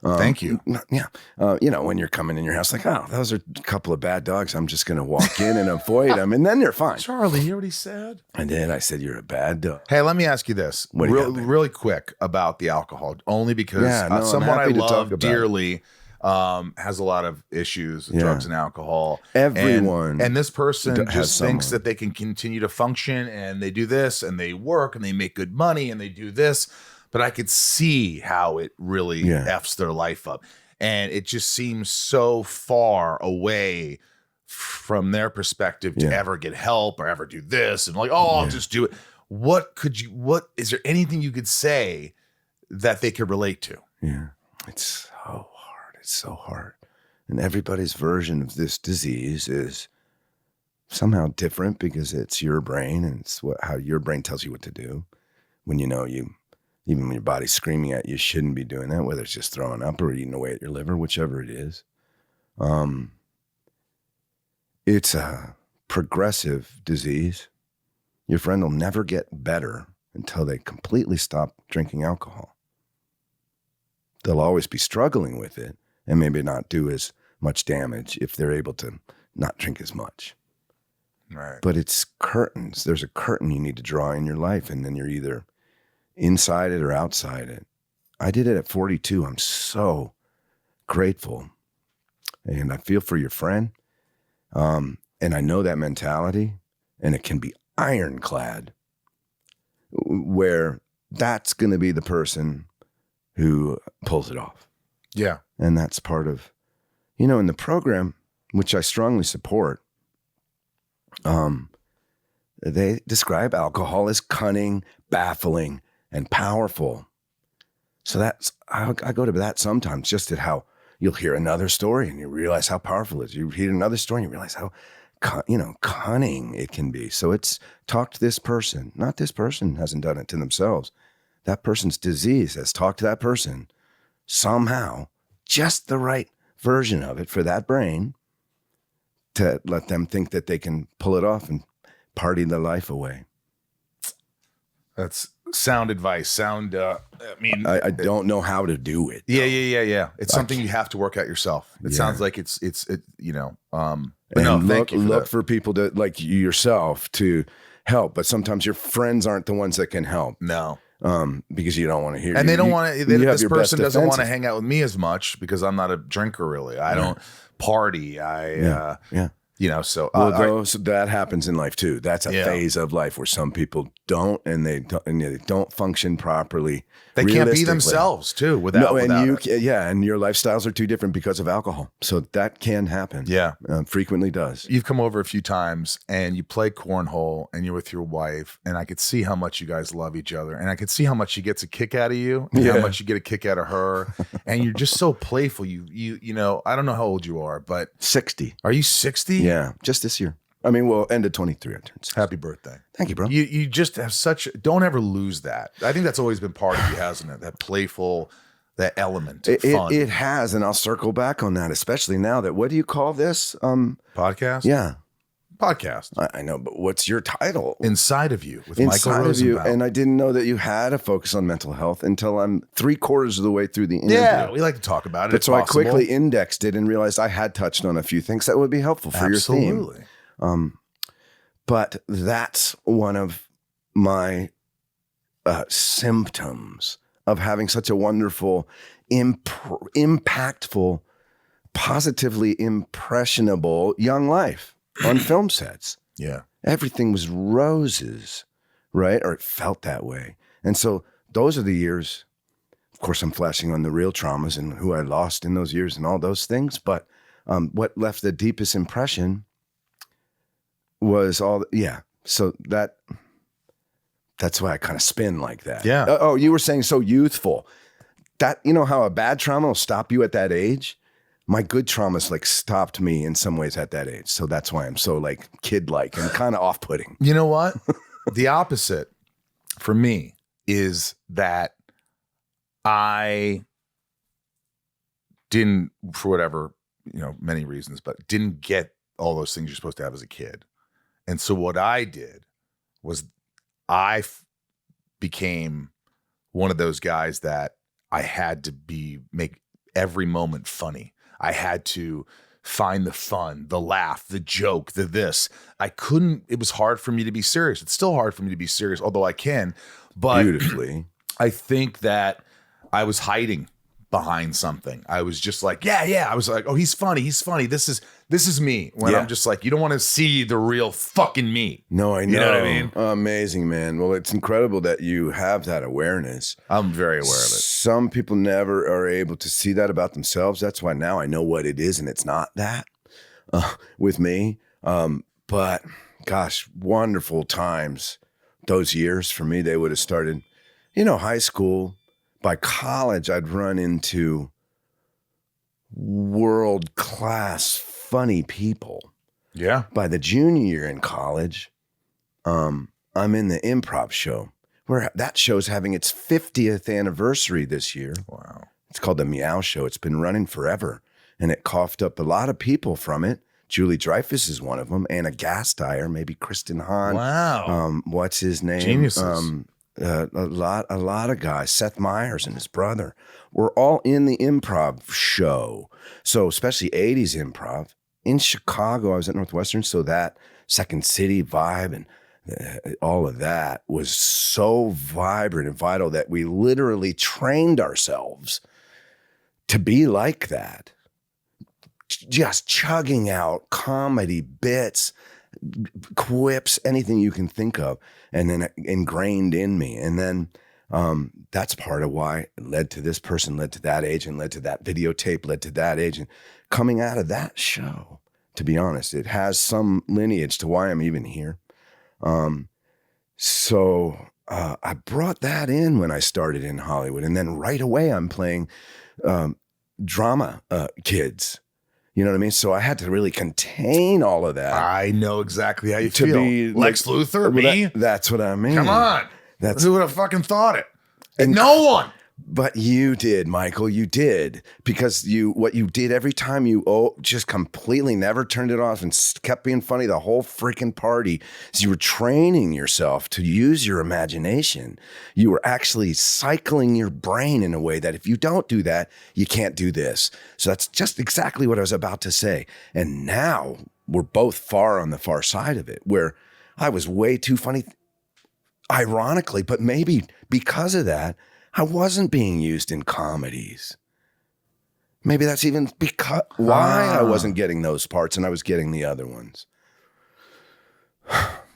Thank you. When you're coming in your house, like, oh, those are a couple of bad dogs. I'm just going to walk in and avoid them, and then they're fine. Charlie, you already said. I did. I said, you're a bad dog. Hey, let me ask you this really quick about the alcohol, only because someone I love dearly has a lot of issues with drugs and alcohol. Everyone. And this person just thinks that they can continue to function, and they do this, and they work, and they make good money, and they do this. But I could see how it really F's their life up. And it just seems so far away from their perspective to ever get help or ever do this. And like, I'll just do it. What is there anything you could say that they could relate to? Yeah. It's so hard. It's so hard. And everybody's version of this disease is somehow different because it's your brain and it's how your brain tells you what to do when even when your body's screaming at you, shouldn't be doing that, whether it's just throwing up or eating away at your liver, whichever it is. It's a progressive disease. Your friend will never get better until they completely stop drinking alcohol. They'll always be struggling with it and maybe not do as much damage if they're able to not drink as much. Right. But it's curtains. There's a curtain you need to draw in your life, and then you're either inside it or outside it. I did it at 42. I'm so grateful. And I feel for your friend. And I know that mentality, and it can be ironclad where that's going to be the person who pulls it off. Yeah. And that's part of, in the program, which I strongly support, they describe alcohol as cunning, baffling, and powerful. So I go to that sometimes, just at how you'll hear another story and you realize how powerful it is. You hear another story and you realize how, cunning it can be. So it's talk to this person. Not this person hasn't done it to themselves. That person's disease has talked to that person somehow, just the right version of it for that brain to let them think that they can pull it off and party their life away. That's sound advice. I don't know how to do it. Yeah. It's something you have to work out yourself. It sounds like it's but no, thank you. Look for people to like yourself to help, but sometimes your friends aren't the ones that can help. No. Because you don't want to hear. And they don't want to. This person doesn't want to hang out with me as much because I'm not a drinker. Really, I don't party. So that happens in life too. That's a phase of life where some people don't, and they don't function properly. They can't be themselves too without it. And your lifestyles are too different because of alcohol. So that can happen. Yeah. Frequently does. You've come over a few times and you play cornhole and you're with your wife, and I could see how much you guys love each other, and I could see how much she gets a kick out of you and how much you get a kick out of her. And you're just so playful. You I don't know how old you are, but 60. Are you 60? Yeah, just this year. I mean, well, end of 23, I turned 60. Happy birthday. Thank you, bro. You just have don't ever lose that. I think that's always been part of you, hasn't it? That playful, that element, fun. It has, and I'll circle back on that, especially now that, what do you call this? Podcast? Yeah. Podcast. I know, but what's your title? Inside of You with Michael Rosenbaum. Inside of You, and I didn't know that you had a focus on mental health until I'm 3/4 of the way through the interview. Yeah, we like to talk about it. But so possible. I quickly indexed it and realized I had touched on a few things that would be helpful for your theme. Absolutely. But that's one of my symptoms of having such a wonderful, impactful, positively impressionable young life on film sets. Yeah. Everything was roses, right? Or it felt that way. And so those are the years, of course, I'm flashing on the real traumas and who I lost in those years and all those things. But what left the deepest impression was so that's why I kind of spin like that. Yeah. You were saying so youthful. That, how a bad trauma will stop you at that age? My good traumas stopped me in some ways at that age. So that's why I'm so kid-like and kind of off-putting. You know what? The opposite for me is that I didn't, for whatever, many reasons, but didn't get all those things you're supposed to have as a kid. And so what I did was became one of those guys that I had to make every moment funny. I had to find the fun, the laugh, the joke, the this. It was hard for me to be serious. It's still hard for me to be serious, although I can. But beautifully. I think that I was hiding behind something. I was just I was like, oh, he's funny. This is me. When I'm just you don't want to see the real fucking me. No, I know. You know what I mean? Amazing, man. Well, it's incredible that you have that awareness. I'm very aware of it. Some people never are able to see that about themselves. That's why now I know what it is, and it's not that with me. But gosh, wonderful times. Those years for me, they would have started, high school. By college, I'd run into world-class funny people. Yeah. By the junior year in college, I'm in the improv show, where that show's having its 50th anniversary this year. Wow. It's called the Meow Show. It's been running forever, and it coughed up a lot of people from it. Julie Dreyfus is one of them, Anna Gasteyer, maybe Kristen Hahn. Wow. What's his name? Geniuses. A lot of guys, Seth Meyers and his brother, were all in the improv show. So especially 80s improv. In Chicago, I was at Northwestern, so that Second City vibe and all of that was so vibrant and vital that we literally trained ourselves to be like that. Just chugging out comedy bits, quips, anything you can think of, and then ingrained in me. And then that's part of why it led to this person, led to that agent, led to that videotape, led to that agent. Coming out of that show, to be honest, it has some lineage to why I'm even here. So I brought that in when I started in Hollywood. And then right away I'm playing drama kids. You know what I mean? So I had to really contain all of that. I know exactly how you to feel. Be Lex Luthor, me? That's what I mean. Come on. Who would have fucking thought it? And no one. But you did, Michael. You did. Because what you did every time you just completely never turned it off and kept being funny the whole freaking party is you were training yourself to use your imagination. You were actually cycling your brain in a way that if you don't do that, you can't do this. So that's just exactly what I was about to say. And now we're both far on the far side of it, where I was way too funny, ironically, but maybe because of that, I wasn't being used in comedies. Maybe that's even because why I wasn't getting those parts and I was getting the other ones.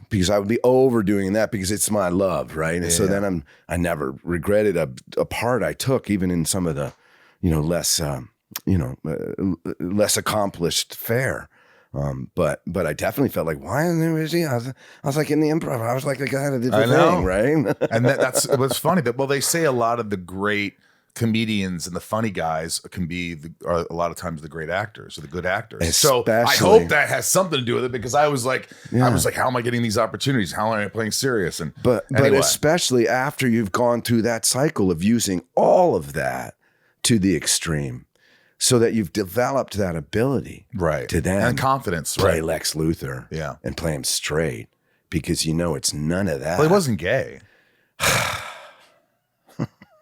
Because I would be overdoing that because it's my love, right? And so then I never regretted a part I took, even in some of the, less accomplished fare. But I definitely felt like, why is he? I was like in the improv. I was like the guy that did the thing, right? And that's what's funny. That they say a lot of the great comedians and the funny guys are a lot of times the great actors or the good actors. So I hope that has something to do with it because I was like, how am I getting these opportunities? How am I playing serious? And but especially after you've gone through that cycle of using all of that to the extreme, so that you've developed that ability, right, to then and confidence, play Lex Luthor, and play him straight because it's none of that. Well, he wasn't gay.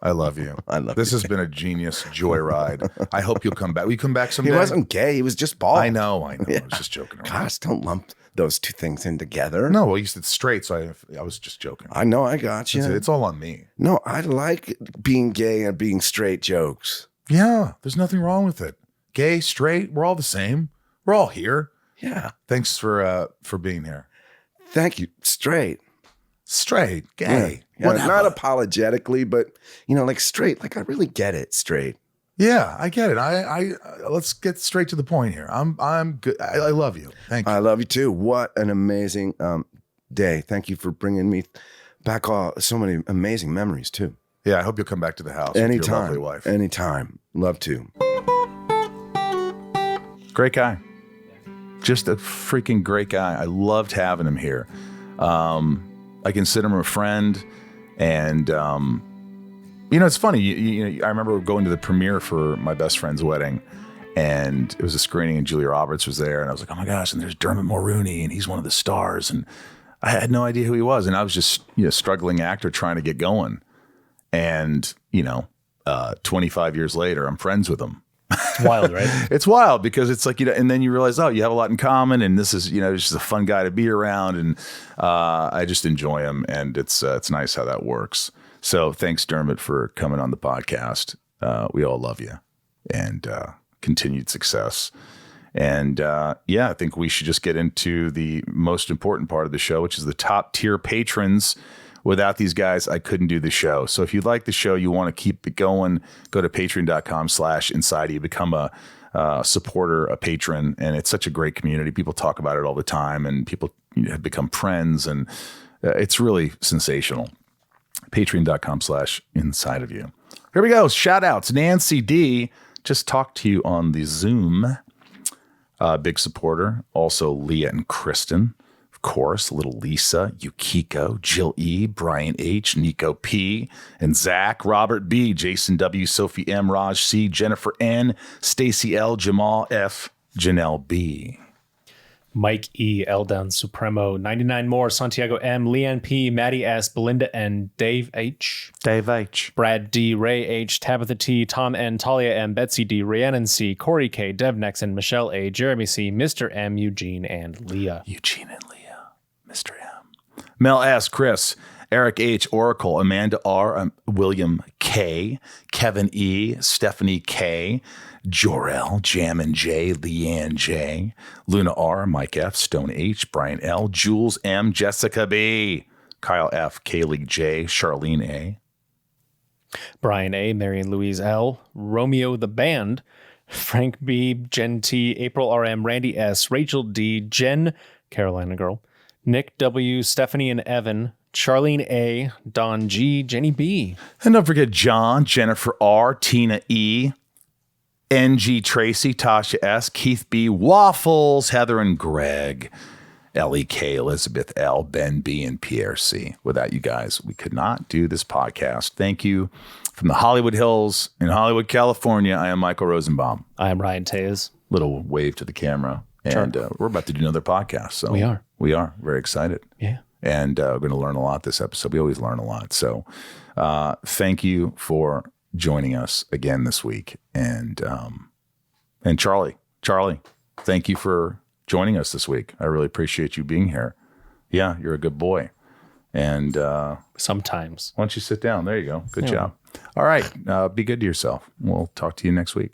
I love you. This has been a genius joyride. I hope you'll come back. Will you come back someday? He wasn't gay. He was just bald. I know. Yeah. I was just joking around. Gosh, don't lump those two things in together. No, well, you said straight, so I was just joking. I know. I got you. It's all on me. No, I like being gay and being straight jokes. Yeah, there's nothing wrong with it. Gay, straight, we're all the same. We're all here. Yeah. Thanks for being here. Thank you. Straight, gay. Yeah, not apologetically, but like straight. Like I really get it. Straight. Yeah, I get it. I let's get straight to the point here. I'm good. I love you. Thank you. I love you too. What an amazing day. Thank you for bringing me back so many amazing memories too. Yeah, I hope you'll come back to the house anytime. With your lovely wife. Anytime. Love to. Great guy. Just a freaking great guy. I loved having him here. I consider him a friend. And, it's funny. I remember going to the premiere for my best friend's wedding. And it was a screening and Julia Roberts was there. And I was like, oh my gosh, and there's Dermot Mulroney and he's one of the stars. And I had no idea who he was. And I was just, struggling actor trying to get going. And, 25 years later, I'm friends with him. It's wild, right? It's wild because it's like, and then you realize, you have a lot in common. And this is, just a fun guy to be around. And I just enjoy him. And it's nice how that works. So thanks, Dermot, for coming on the podcast. We all love you and continued success. And I think we should just get into the most important part of the show, which is the top tier patrons. Without these guys, I couldn't do the show. So if you like the show, you want to keep it going, go to patreon.com/inside. You become a supporter, a patron. And it's such a great community. People talk about it all the time and people have become friends. And it's really sensational. Patreon.com/inside of you. Here we go. Shout outs. Nancy D just talked to you on the Zoom. Big supporter. Also Leah and Kristen. Of course, little Lisa, Yukiko, Jill E, Brian H, Nico P, and Zach, Robert B, Jason W, Sophie M, Raj C, Jennifer N, Stacy L, Jamal F, Janelle B. Mike E, Eldown Supremo, 99 more, Santiago M, Leanne P, Maddie S, Belinda N, Dave H, Brad D, Ray H, Tabitha T, Tom N, Talia M, Betsy D, Rhiannon C, Corey K, Dev Nexon, Michelle A, Jeremy C, Mr. M, Eugene, and Leah. Mr. M. Mel S, Chris, Eric H, Oracle, Amanda R, William K, Kevin E, Stephanie K, Jor-El, Jammin J, Leanne J, Luna R, Mike F, Stone H, Brian L, Jules M, Jessica B, Kyle F, Kaylee J, Charlene A, Brian A, Marion Louise L, Romeo the Band, Frank B, Jen T, April RM, Randy S, Rachel D, Jen, Carolina Girl, Nick W, Stephanie and Evan, Charlene A, Don G, Jenny B. And don't forget John, Jennifer R, Tina E, NG Tracy, Tasha S, Keith B, Waffles, Heather and Greg, LEK, Elizabeth L, Ben B, and Pierre C. Without you guys, we could not do this podcast. Thank you. From the Hollywood Hills in Hollywood, California, I am Michael Rosenbaum. I am Ryan Tays. Little wave to the camera. And we're about to do another podcast. So we are very excited. Yeah. And we're going to learn a lot this episode. We always learn a lot. So thank you for joining us again this week. And Charlie, thank you for joining us this week. I really appreciate you being here. Yeah, you're a good boy. And sometimes. Why don't you sit down? There you go. Good job. All right. Be good to yourself. We'll talk to you next week.